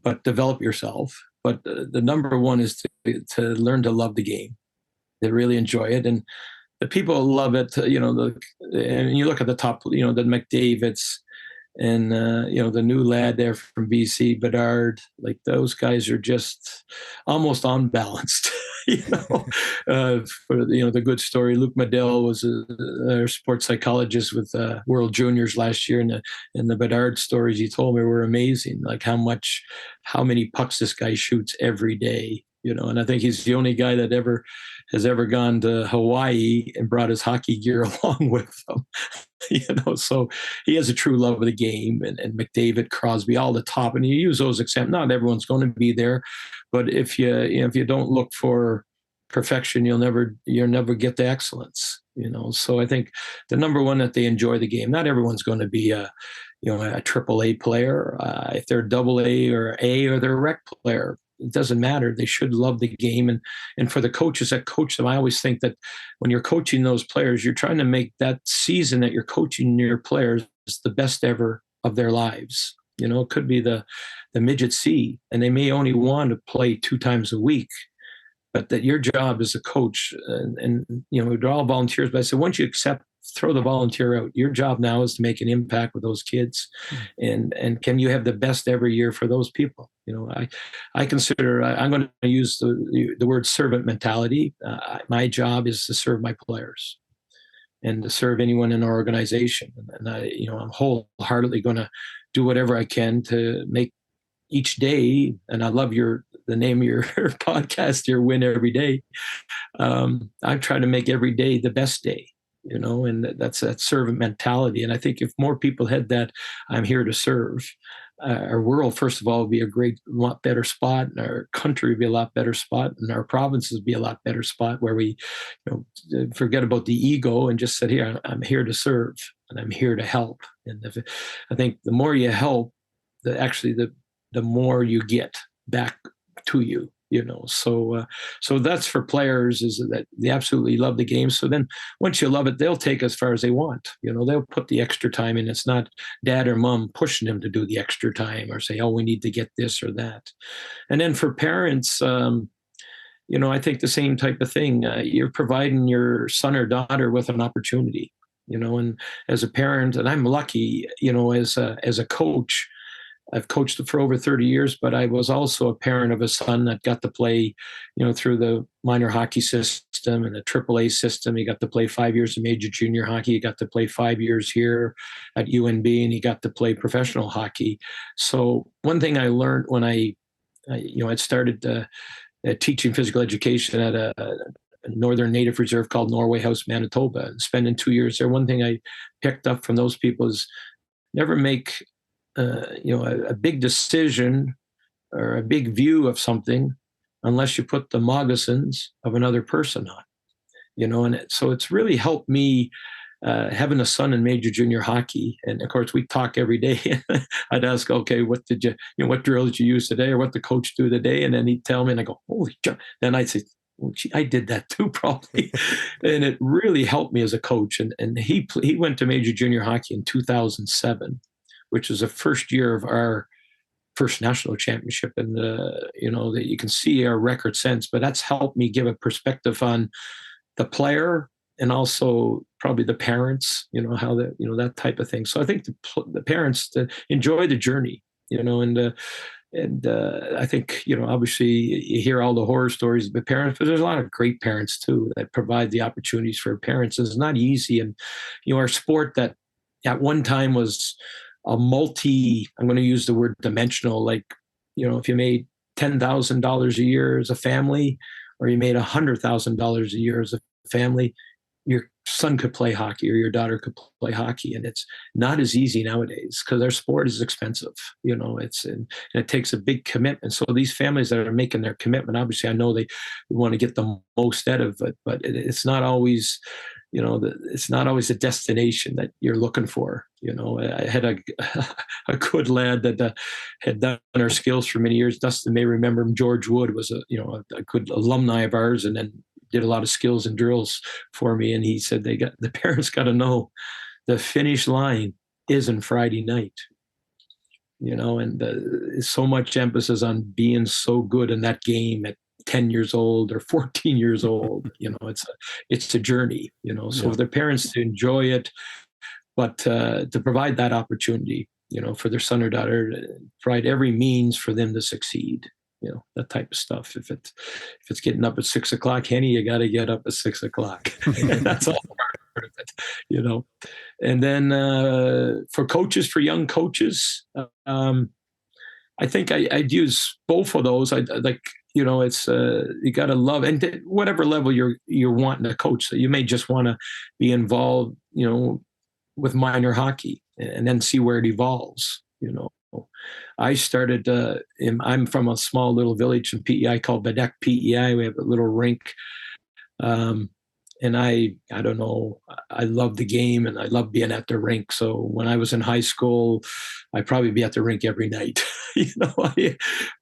but develop yourself. But the number 1 is to learn to love the game, to really enjoy it. And the people love it, and you look at the top, the McDavids, and the new lad there from BC, Bedard, like those guys are just almost unbalanced. For the good story, Luke Medill was a sports psychologist with World Juniors last year, and the Bedard stories he told me were amazing. Like how many pucks this guy shoots every day. and I think he's the only guy that has ever gone to Hawaii and brought his hockey gear along with him. So he has a true love of the game, and McDavid, Crosby, all the top, and you use those examples. Not everyone's going to be there, but if you don't look for perfection, you'll never get the excellence. So I think the number one, that they enjoy the game. Not everyone's going to be a triple A player. If they're double A or they're a rec player, it doesn't matter. They should love the game. And for the coaches that coach them, I always think that when you're coaching those players, you're trying to make that season that you're coaching your players the best ever of their lives. It could be the midget C, and they may only want to play 2 times a week, but that your job as a coach, and we're all volunteers, but I said, once you throw the volunteer out, your job now is to make an impact with those kids. And can you have the best every year for those people? I consider, I'm going to use the word servant mentality. My job is to serve my players and to serve anyone in our organization. And I'm wholeheartedly going to do whatever I can to make each day, and I love the name of your podcast, your Win Every Day. I'm trying to make every day the best day, and that's that servant mentality. And I think if more people had that, I'm here to serve, our world, first of all, would be a lot better spot, and our country would be a lot better spot, and our provinces would be a lot better spot, where we forget about the ego and just said, here, I'm here to serve, and I'm here to help. And I think the more you help, the more you get back to you, So that's for players, is that they absolutely love the game. So then once you love it, they'll take as far as they want. They'll put the extra time in. It's not dad or mom pushing them to do the extra time or say, oh, we need to get this or that. And then for parents, I think the same type of thing. You're providing your son or daughter with an opportunity, and as a parent, and I'm lucky, as a coach, I've coached for over 30 years, but I was also a parent of a son that got to play, through the minor hockey system and the AAA system. He got to play 5 years of major junior hockey. He got to play 5 years here at UNB, and he got to play professional hockey. So one thing I learned when I had started teaching physical education at a northern native reserve called Norway House, Manitoba, and spending 2 years there, one thing I picked up from those people is never make a big decision or a big view of something unless you put the moccasins of another person on, and so it's really helped me having a son in major junior hockey. And of course we talk every day. I'd ask, okay, what drill did you use today, or what the coach do today? And then he'd tell me, and I go, holy John. Then I'd say, well, gee, I did that too, probably. And it really helped me as a coach. And he went to major junior hockey in 2007, which is the first year of our first national championship. And, that you can see our record since, but that's helped me give a perspective on the player, and also probably the parents, how that type of thing. So I think the parents to enjoy the journey, and I think, obviously you hear all the horror stories of the parents, but there's a lot of great parents too that provide the opportunities for parents. It's not easy. And, our sport that at one time was I'm going to use the word dimensional, like, if you made $10,000 a year as a family, or you made $100,000 a year as a family, your son could play hockey or your daughter could play hockey. And it's not as easy nowadays because our sport is expensive, and it takes a big commitment. So these families that are making their commitment, obviously I know they want to get the most out of it, but it's not always, it's not always a destination that you're looking for. I had a good lad that had done our skills for many years. Dustin may remember him. George Wood was a good alumni of ours, and then did a lot of skills and drills for me. And he said the parents got to know the finish line isn't Friday night. And so much emphasis on being so good in that game at 10 years old or 14 years old. It's a journey. So for the parents to enjoy it, but to provide that opportunity, for their son or daughter, provide every means for them to succeed. That type of stuff. If it's getting up at 6 o'clock, Henny, you got to get up at 6 o'clock. That's all part of it, And then for young coaches, I think I'd use both of those. I like, it's you got to love, and whatever level you're wanting to coach. So you may just want to be involved, with minor hockey, and then see where it evolves. I started. I'm from a small little village in PEI called Badek, PEI. We have a little rink. And I don't know, I love the game and I love being at the rink. So when I was in high school, I'd probably be at the rink every night,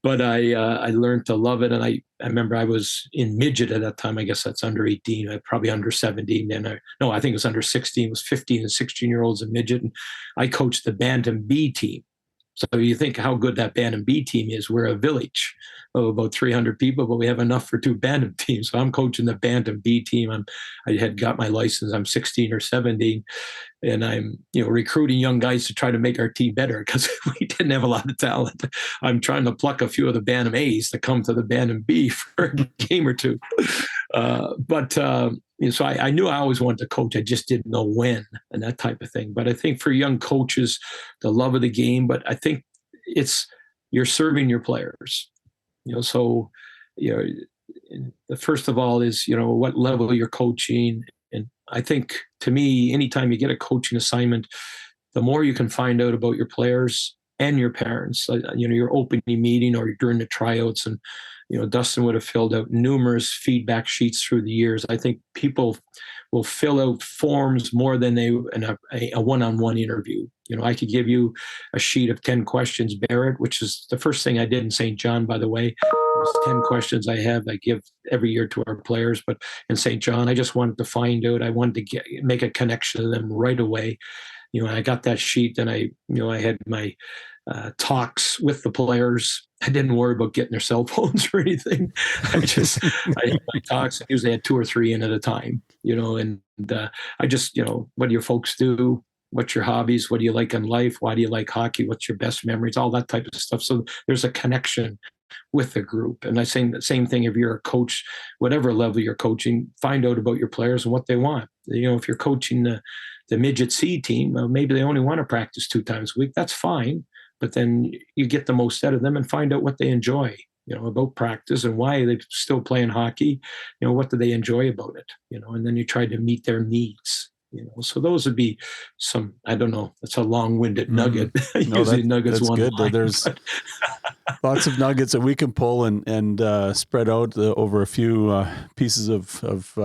but I learned to love it. And I remember I was in midget at that time. I guess that's under 18, probably under 17. I think it was under 16. It was 15 and 16-year-olds in midget. And I coached the Bantam B team. So you think how good that Bantam B team is. We're a village of about 300 people, but we have enough for 2 Bantam teams. So I'm coaching the Bantam B team. I had got my license. I'm 16 or 17, and I'm recruiting young guys to try to make our team better because we didn't have a lot of talent. I'm trying to pluck a few of the Bantam A's to come to the Bantam B for a game or two. So I knew I always wanted to coach. I just didn't know when and that type of thing. But I think for young coaches, the love of the game, but I think you're serving your players. So the first of all is, what level you're coaching. And I think, to me, anytime you get a coaching assignment, the more you can find out about your players and your parents, your opening meeting or during the tryouts. And Dustin would have filled out numerous feedback sheets through the years. I think people will fill out forms more than they in a one-on-one interview. I could give you a sheet of 10 questions, Barrett, which is the first thing I did in St. John, by the way. It was 10 questions I give every year to our players. But in St. John, I just wanted to find out. I wanted to make a connection to them right away. I got that sheet, and I had my talks with the players. I didn't worry about getting their cell phones or anything. I had my talks. I usually had 2 or 3 in at a time, and I just, what do your folks do? What's your hobbies? What do you like in life? Why do you like hockey? What's your best memories? All that type of stuff. So there's a connection with the group. And I say the same thing if you're a coach, whatever level you're coaching, find out about your players and what they want. If you're coaching the midget C team, maybe they only want to practice 2 times a week. That's fine. But then you get the most out of them and find out what they enjoy, about practice and why they're still playing hockey. What do they enjoy about it? And then you try to meet their needs. So those would be some, I don't know, it's a long-winded nugget. Usually nuggets that's one good. line, There's lots of nuggets that we can pull and spread out over a few pieces of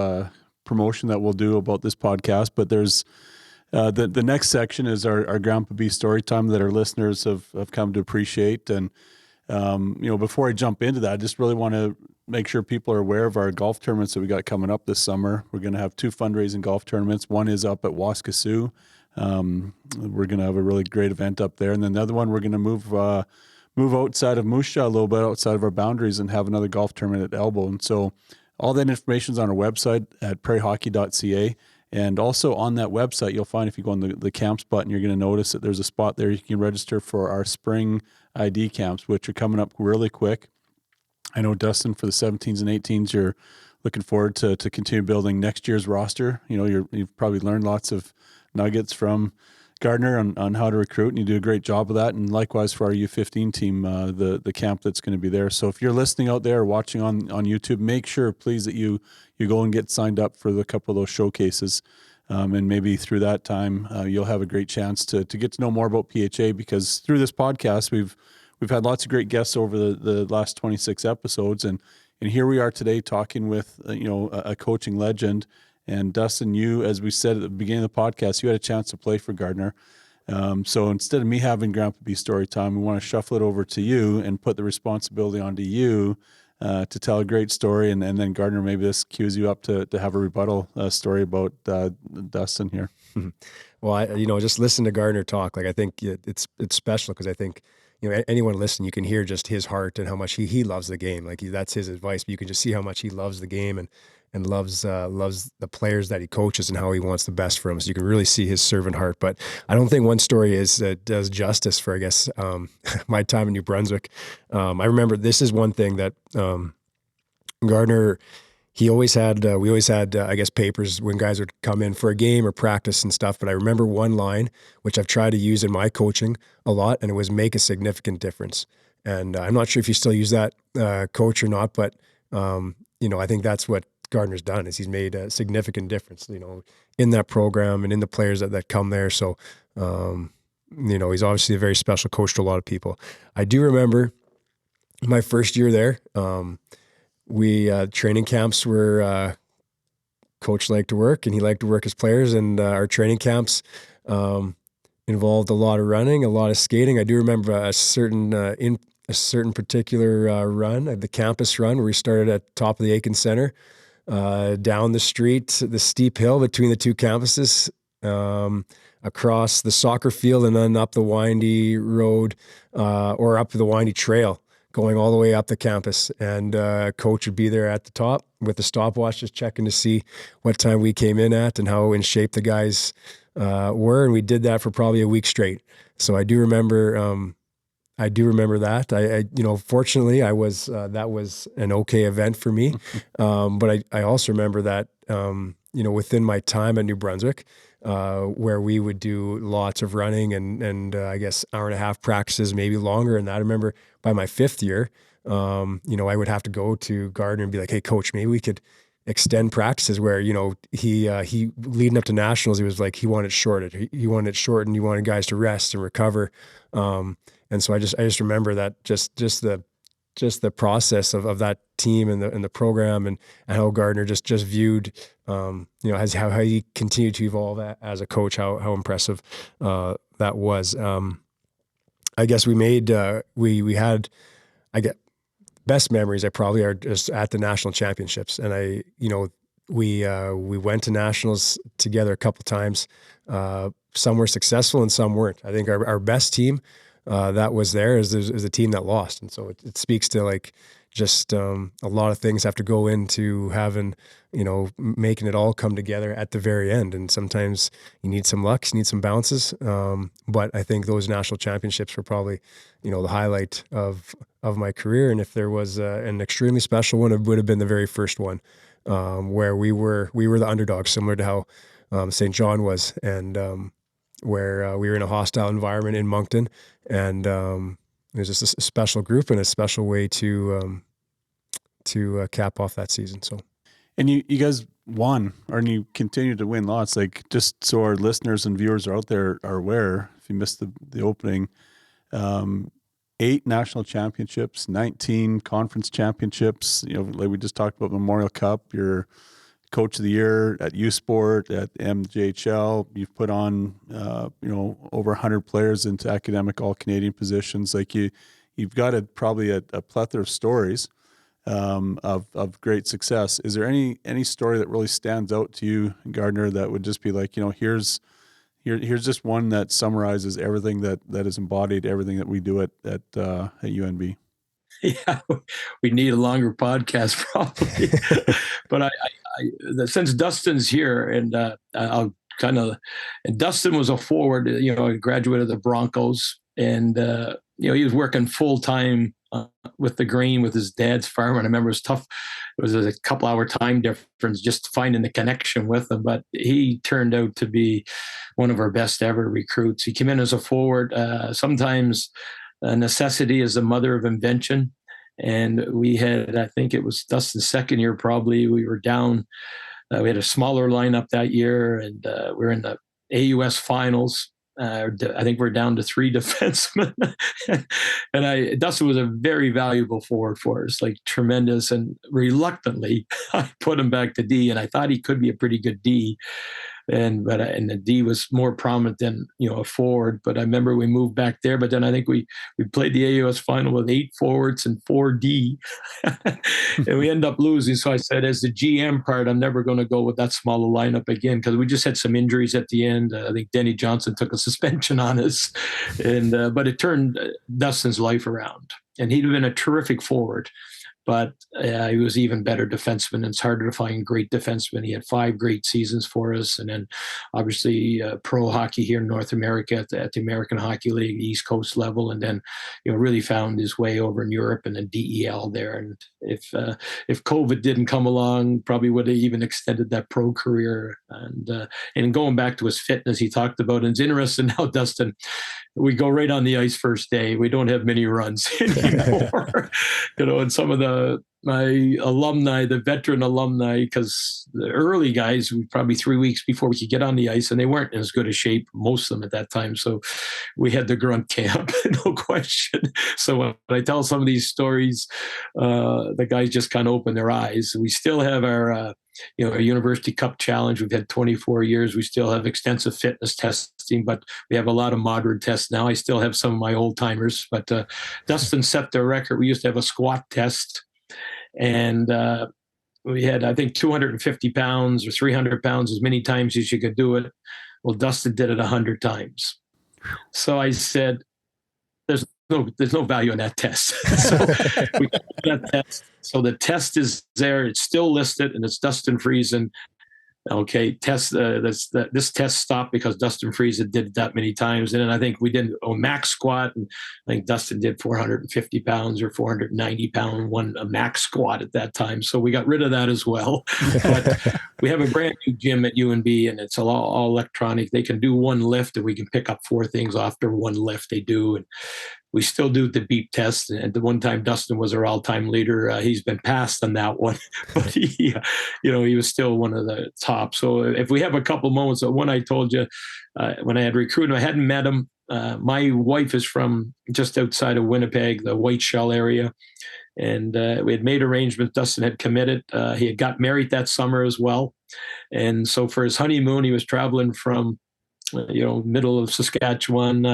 promotion that we'll do about this podcast. But there's the next section is our Grandpa B story time that our listeners have come to appreciate. And before I jump into that, I just really want to make sure people are aware of our golf tournaments that we got coming up this summer. We're going to have 2 fundraising golf tournaments. One is up at Waskesiu. We're going to have a really great event up there. And then the other one, we're going to move outside of Moose Jaw a little bit, outside of our boundaries, and have another golf tournament at Elbow. And so all that information is on our website at prairiehockey.ca. And also on that website, you'll find, if you go on the camps button, you're going to notice that there's a spot there you can register for our spring ID camps, which are coming up really quick. I know, Dustin, for the 17s and 18s, you're looking forward to continue building next year's roster. You've probably learned lots of nuggets from Gardiner on how to recruit, and you do a great job of that. And likewise for our U15 team, the camp that's going to be there. So if you're listening out there or watching on YouTube, make sure, please, that you go and get signed up for a couple of those showcases. And maybe through that time, you'll have a great chance to get to know more about PHA, because through this podcast, we've had lots of great guests over the last 26 episodes. And here we are today talking with, a coaching legend. And Dustin, you, as we said at the beginning of the podcast, you had a chance to play for Gardiner. So instead of me having Grandpa B story time, we want to shuffle it over to you and put the responsibility onto you to tell a great story. And then Gardiner, maybe this cues you up to have a rebuttal story about Dustin here. Well, just listen to Gardiner talk. Like, I think it's special, because I think, anyone listening, you can hear just his heart and how much he loves the game. Like, that's his advice, but you can just see how much he loves the game and loves the players that he coaches and how he wants the best for them. So you can really see his servant heart. But I don't think one story does justice for, I guess, my time in New Brunswick. I remember this is one thing that Gardiner, he always had, we always had, I guess, papers when guys would come in for a game or practice and stuff. But I remember one line, which I've tried to use in my coaching a lot, and it was make a significant difference. And I'm not sure if you still use that, coach or not, but, I think that's what Gardiner's done is he's made a significant difference, in that program and in the players that come there. So, he's obviously a very special coach to a lot of people. I do remember my first year there, we training camps were coach liked to work, and he liked to work his players, and our training camps involved a lot of running, a lot of skating. I do remember a certain particular run, the campus run, where we started at top of the Aiken Center, down the street, the steep hill between the two campuses, across the soccer field, and then up the windy road, or up the windy trail, going all the way up the campus. And coach would be there at the top with the stopwatch, just checking to see what time we came in at and how in shape the guys were. And we did that for probably a week straight. So I do remember that. Fortunately, I was that was an okay event for me. But I also remember that within my time at New Brunswick, where we would do lots of running and I guess hour and a half practices, maybe longer. And I remember by my 5th year, I would have to go to Gardiner and be like, "Hey, coach, maybe we could extend practices." Where he leading up to nationals, he was like he wanted it shortened. He wanted it shortened. He wanted guys to rest and recover. And so I just remember that just the process of that team and the program and how Gardiner just viewed, as how he continued to evolve as a coach, how impressive that was. I guess we made, we had, I get best memories I probably are just at the national championships. And we went to nationals together a couple times. Some were successful and some weren't. I think our best team, that was there is a team that lost. And so it speaks to just a lot of things have to go into having, making it all come together at the very end. And sometimes you need some luck, you need some bounces. But I think those national championships were probably, the highlight of my career. And if there was an extremely special one, it would have been the very first one, where we were the underdogs, similar to how St. John was. And, where we were in a hostile environment in Moncton, and it was just a special group and a special way to cap off that season. So, and you guys won, and you continue to win lots. Just so our listeners and viewers are out there are aware, if you missed the opening, 8 national championships, 19 conference championships. Like we just talked about Memorial Cup. You're Coach of the Year at U Sport, at MJHL. You've put on, over 100 players into academic All-Canadian positions. You've got probably a plethora of stories of great success. Is there any story that really stands out to you, Gardiner, that would just be here's just one that summarizes everything that is embodied, everything that we do at UNB? Yeah, we need a longer podcast probably. But since Dustin's here, and I'll and Dustin was a forward, a graduate of the Broncos, and he was working full time with the grain with his dad's farm. And I remember it was tough. It was a couple hour time difference just finding the connection with him. But he turned out to be one of our best ever recruits. He came in as a forward. Sometimes necessity is the mother of invention. And we had, I think it was Dustin's second year probably, we were down. We had a smaller lineup that year, and we were in the AUS finals. I think we're down to 3 defensemen. And Dustin was a very valuable forward for us, tremendous. And reluctantly, I put him back to D, and I thought he could be a pretty good D. And the D was more prominent than a forward. But I remember we moved back there. But then I think we played the AUS final with 8 forwards and 4 D, and we end up losing. So I said, as the GM part, I'm never going to go with that smaller lineup again, because we just had some injuries at the end. I think Denny Johnson took a suspension on us, and but it turned Dustin's life around, and he'd been a terrific forward. but he was even better defenseman. And it's harder to find great defensemen. He had 5 great seasons for us, and then obviously pro hockey here in North America at the American Hockey League, East Coast level, and then really found his way over in Europe and then DEL there. And if COVID didn't come along, probably would have even extended that pro career. And going back to his fitness, he talked about, and it's interesting now, Dustin, we go right on the ice first day. We don't have many runs anymore. And some of my alumni, the veteran alumni, because the early guys, probably 3 weeks before we could get on the ice, and they weren't in as good a shape, most of them at that time. So we had the grunt camp, no question. So when I tell some of these stories, the guys just kind of open their eyes. We still have our University Cup Challenge. We've had 24 years. We still have extensive fitness testing, but we have a lot of modern tests now. I still have some of my old timers, but Dustin set the record. We used to have a squat test, and we had, I think, 250 pounds or 300 pounds, as many times as you could do it. Well, Dustin did it 100 times. So I said, there's no value in that test. So we got that test. So the test is there. It's still listed, and it's Dustin Friesen. Okay, this test stopped because Dustin Friesen did it that many times. And then I think we did a max squat, and I think Dustin did 450 pounds or 490 pound a max squat at that time. So we got rid of that as well. But we have a brand new gym at UNB, and it's all electronic. They can do one lift, and we can pick up 4 things after one lift they do. And we still do the beep test. And at the one time, Dustin was our all-time leader. He's been passed on that one, but he was still one of the top. So if we have a couple moments, one I told you when I had recruited him, I hadn't met him. My wife is from just outside of Winnipeg, the White Shell area. And we had made arrangements. Dustin had committed. He had got married that summer as well. And so for his honeymoon, he was traveling from middle of Saskatchewan,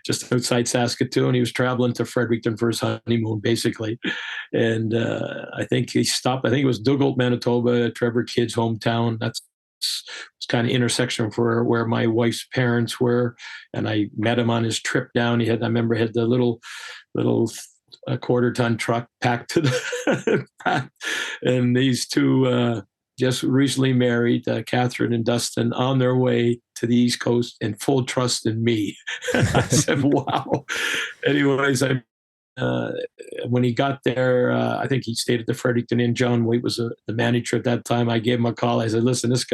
just outside Saskatoon. He was traveling to Fredericton for his honeymoon, basically. And I think he stopped. I think it was Dougalt, Manitoba, Trevor Kidd's hometown. That's kind of intersection for where my wife's parents were. And I met him on his trip down. I remember he had the little a 1/4-ton truck packed to the back. And these two just recently married, Catherine and Dustin, on their way to the East Coast, and full trust in me. I said, wow. Anyways, when he got there, I think he stayed at the Fredericton Inn. John Waite was the manager at that time. I gave him a call. I said, listen, this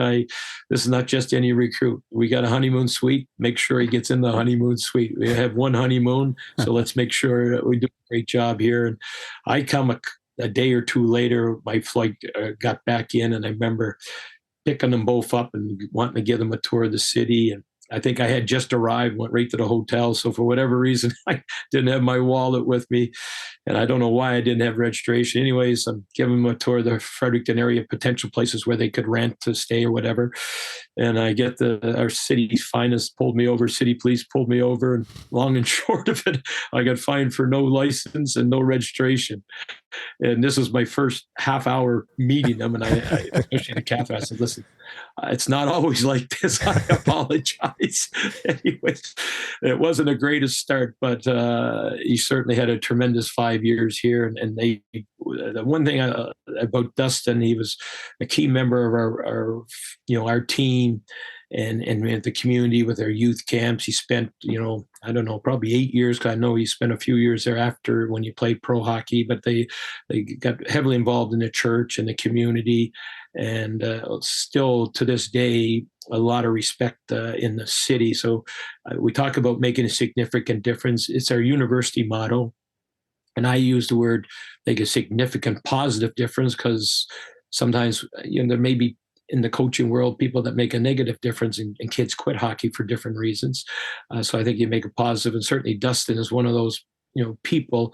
is not just any recruit. We got a honeymoon suite. Make sure he gets in the honeymoon suite. We have one honeymoon, so let's make sure we do a great job here. And I come a day or two later, my flight got back in, and I remember picking them both up and wanting to give them a tour of the city. And I think I had just arrived, went right to the hotel. So for whatever reason, I didn't have my wallet with me. And I don't know why I didn't have registration. Anyways, I'm giving them a tour of the Fredericton area, potential places where they could rent to stay or whatever. And I get our city's finest city police pulled me over. And long and short of it, I got fined for no license and no registration. And this was my first half-hour meeting them. And I especially in the cafe, I said, listen, it's not always like this. I apologize. Anyways, it wasn't the greatest start, but he certainly had a tremendous 5 years here. And the one thing about Dustin, he was a key member of our team and the community with our youth camps. He spent, I don't know, probably 8 years. Cause I know he spent a few years there after when he played pro hockey, but they got heavily involved in the church and the community. And still to this day, a lot of respect in the city. So we talk about making a significant difference. It's our university motto. And I use the word make a significant positive difference because sometimes there may be in the coaching world people that make a negative difference and kids quit hockey for different reasons. So I think you make a positive. And certainly Dustin is one of those people,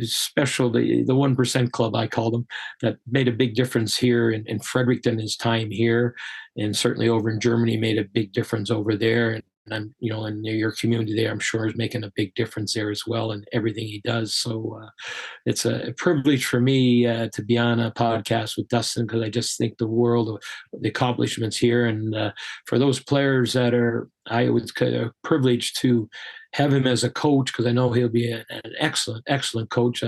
special, the 1% club, I call them, that made a big difference here in Fredericton, his time here, and certainly over in Germany made a big difference over there. I'm, in your community there, I'm sure is making a big difference there as well in everything he does. So it's a privilege for me to be on a podcast with Dustin, because I just think the world of the accomplishments here. And for those players I was kind of privileged to have him as a coach, because I know he'll be an excellent coach.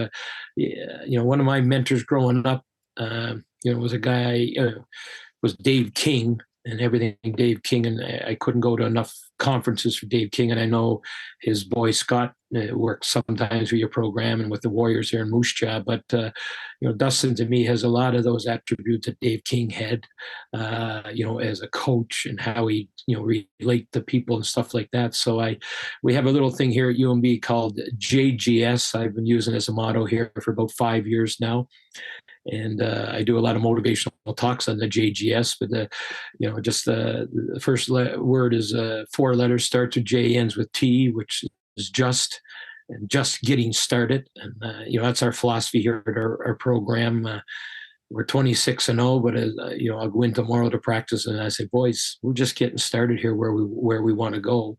One of my mentors growing up, was a guy, was Dave King, and everything Dave King, and I couldn't go to enough conferences for Dave King, and I know his boy Scott works sometimes with your program and with the Warriors here in Moose Jaw, but Dustin to me has a lot of those attributes that Dave King had, as a coach, and how he relate to people and stuff like that. So we have a little thing here at UMB called JGS. I've been using as a motto here for about 5 years now. And I do a lot of motivational talks on the JGS, but the first word is 4 letters, starts with J, ends with T, which is just, and just getting started. And that's our philosophy here at our program. We're 26-0, but I'll go in tomorrow to practice, and I say, boys, we're just getting started here where we want to go.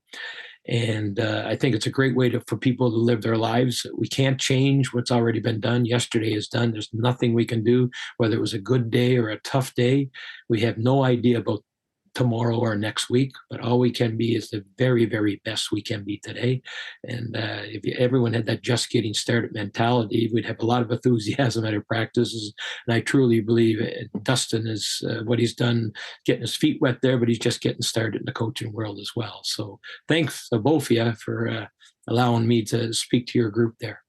And I think it's a great way for people to live their lives. We can't change what's already been done. Yesterday is done. There's nothing we can do, whether it was a good day or a tough day. We have no idea about tomorrow or next week, but all we can be is the very, very best we can be today. And if everyone had that just getting started mentality, we'd have a lot of enthusiasm at our practices. And I truly believe Dustin is what he's done, getting his feet wet there, but he's just getting started in the coaching world as well. So thanks to both of you for allowing me to speak to your group there.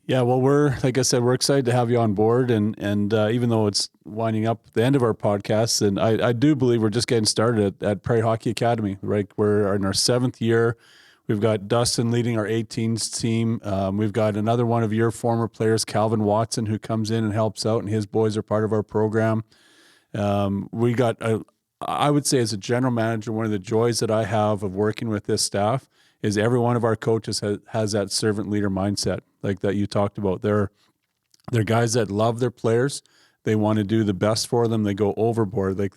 Yeah, well, like I said, we're excited to have you on board, and even though it's winding up the end of our podcast, and I do believe we're just getting started at Prairie Hockey Academy. Right, we're in our 7th year. We've got Dustin leading our 18s team. We've got another one of your former players, Calvin Watson, who comes in and helps out, and his boys are part of our program. We got, I would say, as a general manager, one of the joys that I have of working with this staff is every one of our coaches has that servant leader mindset, like that you talked about. They're guys that love their players. They want to do the best for them. They go overboard. Like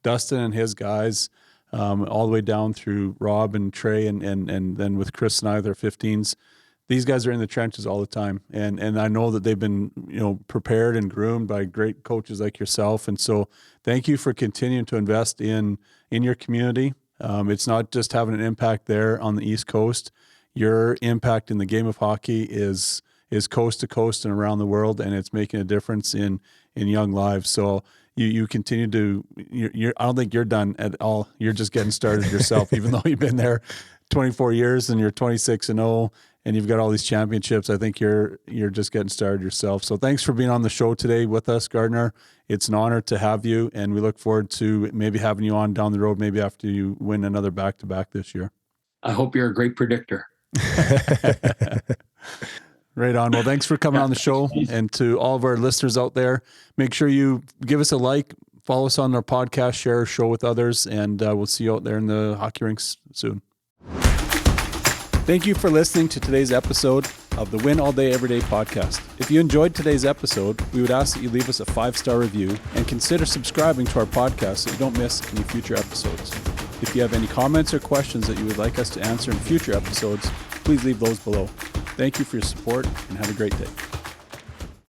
Dustin and his guys, all the way down through Rob and Trey, and then with Chris and I, their 15s. These guys are in the trenches all the time, and I know that they've been prepared and groomed by great coaches like yourself. And so, thank you for continuing to invest in your community. It's not just having an impact there on the East Coast. Your impact in the game of hockey is coast to coast and around the world, and it's making a difference in young lives. So you continue to. I don't think you're done at all. You're just getting started yourself, even though you've been there 24 years and you're 26-0. And you've got all these championships. I think you're just getting started yourself. So thanks for being on the show today with us, Gardiner. It's an honor to have you, and we look forward to maybe having you on down the road, maybe after you win another back-to-back this year. I hope you're a great predictor. Right on. Well, thanks for coming on the show. And to all of our listeners out there, make sure you give us a like, follow us on our podcast, share our show with others, and we'll see you out there in the hockey rinks soon. Thank you for listening to today's episode of the Win All Day Everyday podcast. If you enjoyed today's episode, we would ask that you leave us a 5-star review and consider subscribing to our podcast so you don't miss any future episodes. If you have any comments or questions that you would like us to answer in future episodes, please leave those below. Thank you for your support, and have a great day.